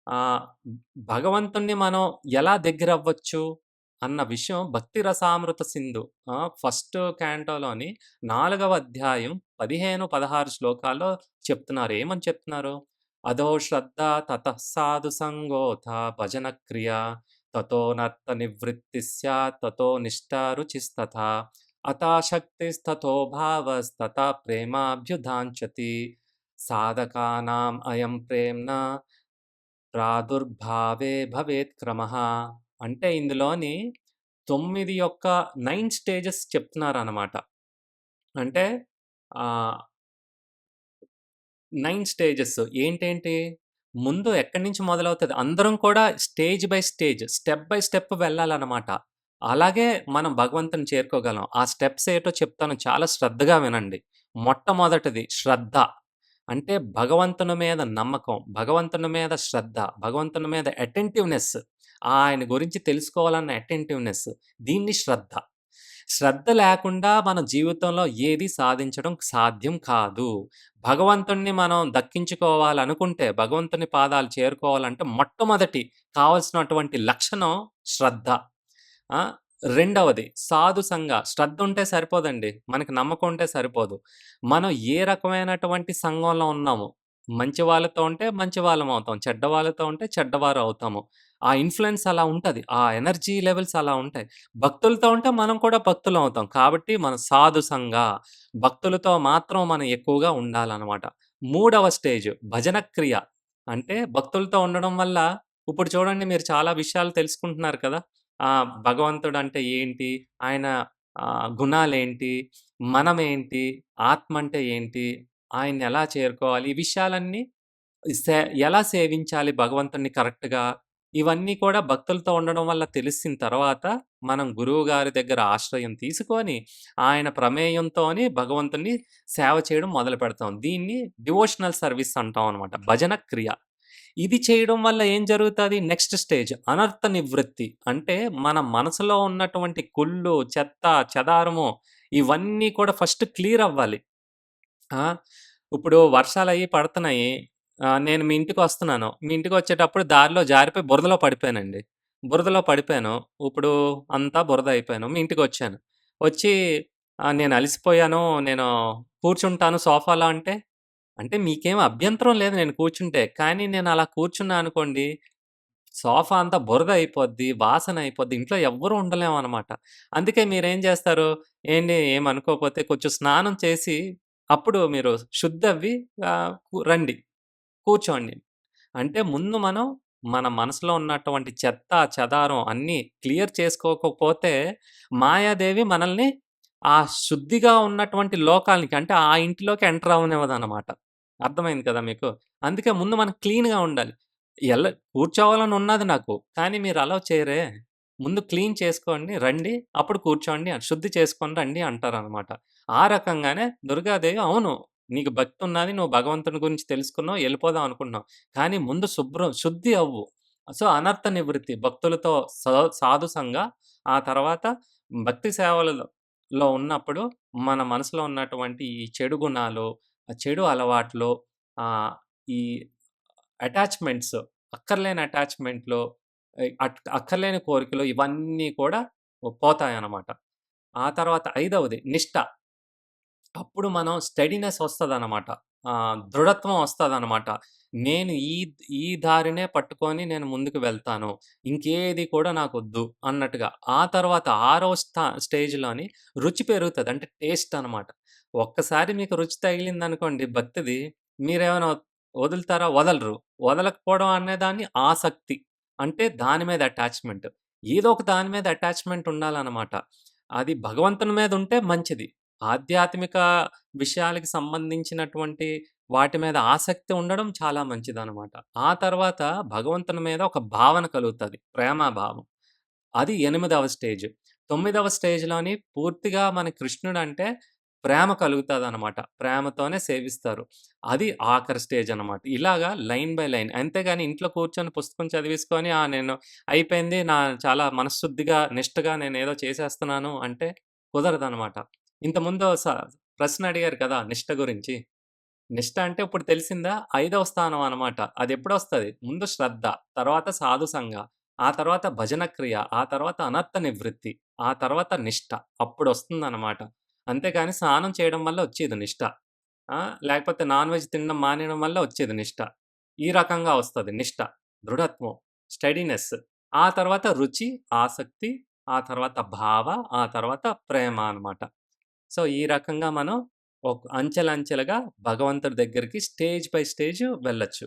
ఆహ్, భగవంతుడిని మనం ఎలా దగ్గరవ్వచ్చు అన్న విషయం 'భక్తి రసామృత సింధు' ఫస్ట్ క్యాంటోలోని 4వ అధ్యాయం 15, 16 శ్లోకాల్లో చెప్తున్నారు. ఏమని చెప్తున్నారు? "అధో శ్రద్ధ తతః సాధు సంగోऽథ భజన క్రియ తతో నర్త నివృత్తి స్యాత్ తతో నిష్ఠా రుచిస్తథా అథాశక్తిస్తతో భావస్తథా ప్రేమాభ్యుధాంచతి సాధకానాం అయం ప్రేమ్నా ప్రాదుర్భావే భవేత్ క్రమః." అంటే ఇందులోని 9 యొక్క 9 స్టేజెస్ చెప్తున్నారనమాట. అంటే ఆహ్, 9 స్టేజెస్ ఏంటేంటి? ముందు ఎక్కడి నుంచి మొదలవుతది? అందరం కూడా stage by stage, step by step వెళ్ళాలనమాట. అలాగే మనం భగవంతుని చేరుకోగలం. ఆ స్టెప్స్ ఏటో చెప్తాను చాలా శ్రద్ధగా వినండి. మొట్టమొదటిది శ్రద్ధ. అంటే భగవంతుని మీద నమ్మకం, భగవంతుని మీద శ్రద్ధ, భగవంతుని మీద అటెంటివ్‌నెస్. ఆయన గురించి తెలుసుకోవాలన్న అటెంటివ్‌నెస్. దీన్ని శ్రద్ధ. శ్రద్ధ లేకుండా మన జీవితంలో ఏది సాధించడం సాధ్యం కాదు. భగవంతుడిని మనం దక్కించుకోవాలనుకుంటే, భగవంతుని పాదాలు చేరుకోవాలంటే మొట్టమొదటి కావాల్సినటువంటి లక్షణం శ్రద్ధ. ఆ! రెండవది సాధు సంగ. శ్రద్ధుంటే సరిపోదండి. మనకి నమ్మకం ఉంటే సరిపోదు. మనం ఏ రకమైనటువంటి సంఘంలో ఉన్నామో, మంచి వాళ్ళతో ఉంటే మంచి వాళ్ళమవుతాం. చెడ్డ వాళ్ళతో ఉంటే చెడ్డవారవుతాము. ఆ ఇన్‌ఫ్లూయెన్స్ అలా ఉంటది. ఆ ఎనర్జీ లెవెల్స్ అలా ఉంటాయి. భక్తులతో ఉంటే మనం కూడా భక్తులమవుతాం. కాబట్టి మన సాధు సంగ. భక్తులతో మాత్రం మనం ఎక్కువగా ఉండాలనమాట. మూడవ స్టేజ్ భజన క్రియ. అంటే భక్తులతో ఉండడం వల్ల ఇప్పుడు చూడండి మీరు చాలా విషయాలు తెలుసుకుంటున్నారు కదా! భగవంతుడంటే ఏంటి? ఆయన గుణాలేంటి? మనమేంటి? ఆత్మ అంటే ఏంటి? ఆయన్నెలా చేరుకోవాలి? ఈ విషయాలన్నీ సే ఎలా సేవించాలి భగవంతుడిని కరెక్ట్‌గా? ఇవన్నీ కూడా భక్తులతో ఉండడం వల్ల తెలిసిన తర్వాత, మనం గురువుగారి దగ్గర ఆశ్రయం తీసుకొని, ఆయన ప్రమేయంతోని భగవంతుడిని సేవ చేయడం మొదలుపెడతాం. దీన్ని డివోషనల్ సర్వీస్ అంటాం అనమాట. భజన క్రియ. ఇది చేయడం వల్ల ఏం జరుగుతది? నెక్స్ట్ స్టేజ్ అనర్థ నివృత్తి. అంటే మన మనసులో ఉన్నటువంటి కుళ్ళు, చెత్త, చెదారము ఇవన్నీ కూడా ఫస్ట్ క్లియర్ అవ్వాలి. ఆ! ఇప్పుడు వర్షాలయ్యి పడుతున్నాయి. నేను మీ ఇంటికొస్తున్నాను. మీ ఇంటికొచ్చేటప్పుడు దారిలో జారిపోయి బురదలో పడిపోయానండి. బురదలో పడిపోయాను. ఇప్పుడు అంతా బురద అయిపోయాను. మీ ఇంటికొచ్చాను. వచ్చి నేను అలిసిపోయాను. నేను కూర్చుంటాను సోఫాలో అంటే, అంటే మీకేం అభ్యంతరం లేదు నేను కూర్చుంటే. కానీ నేను అలా కూర్చున్నా అనుకోండి, సోఫా అంతా బురద అయిపోద్ది, వాసన అయిపోద్ది. ఇంట్లో ఎవ్వరు ఉండలేమనమాట. అందుకే మీరేం జేస్తారు, ఏండి ఏమనుకోకపోతే కొంచెం స్నానం చేసి అప్పుడు మీరు శుద్ధవ్వి రండి. కూర్చోండి. అంటే ముందు మనం మన మనసులో ఉన్నటువంటి చెత్త, చెదారం అన్నీ క్లియర్ చేసుకోకపోతే మాయాదేవి మనల్ని ఆ శుద్ధిగా ఉన్నటువంటి లోకాలనికి అంటే ఆ ఇంటిలోకి ఎంటర్ అవ్వనివ్వదనమాట. అర్థమైంది కదా మీకు? అందుకే ముందు మనం క్లీన్‌గా ఉండాలి. కూర్చోవాలని ఉన్నది నాకు. కానీ మీరు అలౌ చేయరే. ముందు క్లీన్ చేసుకోండి రండి. అప్పుడు కూర్చోండి. శుద్ధి చేసుకొని రండి అంటారనమాట. ఆ రకంగానే దుర్గాదేవి అవును. నీకు భక్తున్నది. నువ్వు భగవంతుని గురించి తెలుసుకున్నావు. ఎళ్ళిపోదాం అనుకుంటున్నావు. కానీ ముందు శుద్ధి అవ్వు. సో, అనర్థ నివృత్తి భక్తులతో సాధు సంగ. ఆ తర్వాత భక్తి సేవలలో ఉన్నప్పుడు మన మనసులో ఉన్నటువంటి ఈ చెడు గుణాలు, చెడు అలవాట్లు, ఈ అటాచ్‌మెంట్స్ అక్కర్లేని అటాచ్‌మెంట్‌లు, అక్కర్లేని కోరికలు ఇవన్నీ కూడా పోతాయన్నమాట. ఆ తర్వాత ఐదవది నిష్ఠ. అప్పుడు మనం స్టెడీనెస్ వస్తదనమాట. దృఢత్వం వస్తదనమాట. నేను ఈ దారినే పట్టుకొని నేను ముందుకు వెళ్తాను. ఇంకేది కూడా నాకొద్దు అన్నట్టుగా. ఆ తర్వాత ఆరో స్టేజ్‌లోని రుచి పెరుగుతది. అంటే టేస్ట్ అనమాట. ఒక్కసారి మీకు రుచి తగిలిందనుకోండి భక్తిది, మీరేమైనా వదులుతారా? వదలరు. వదలకపోవడం అనేదాన్ని ఆసక్తి. అంటే దాని మీద అటాచ్‌మెంట్. ఏదో ఒక దాని మీద అటాచ్‌మెంట్ ఉండాలనమాట. అది భగవంతుని మీద ఉంటే మంచిది. ఆధ్యాత్మిక విషయాలకి సంబంధించినటువంటి వాటి మీద ఆసక్తి ఉండడం చాలా మంచిదనమాట. ఆ తర్వాత భగవంతుని మీద ఒక భావన కలుగుతది. ప్రేమ భావం. అది 8వ స్టేజ్. 9వ స్టేజ్‌లోని పూర్తిగా మన కృష్ణుడంటే ప్రేమ కలుగుతదనమాట. ప్రేమతోనే సేవిస్తారు. అది ఆఖరి స్టేజ్ అనమాట. ఇలాగా లైన్ బై లైన్. అంతేగాని ఇంట్లో కూర్చొని పుస్తకం చదివేసుకొని నేను అయిపోయింది. చాలా మనశ్శుద్ధిగా, నిష్టగా నేనేదో చేసేస్తున్నాను అంటే కుదరదనమాట. ఇంతకుముందు ప్రశ్న అడిగారు కదా! నిష్ట గురించి. నిష్ట అంటే ఇప్పుడు తెలిసిందా? ఐదవ స్థానం అనమాట. అదెప్పుడొస్తది? ముందు శ్రద్ధ, తర్వాత సాధు సంగ, ఆ తర్వాత భజన క్రియ, ఆ తర్వాత అనర్థ నివృత్తి, ఆ తర్వాత నిష్ట. అప్పుడొస్తుందనమాట. అంతేగాని స్నానం చేయడం వల్ల వచ్చేది నిష్ట. ఆ! లేకపోతే నాన్ వెజ్ తినడం మానేయడం వల్ల వచ్చేది నిష్ట. ఈ రకంగా వస్తది నిష్ట, దృఢత్వం, స్టెడీనెస్. ఆ తర్వాత రుచి, ఆసక్తి, ఆ తర్వాత భావ, ఆ తర్వాత ప్రేమ అనమాట. సో, ఈ రకంగా మనం అంచెలంచెలుగా భగవంతుడి దగ్గరికి స్టేజ్ బై స్టేజ్ వెళ్ళొచ్చు.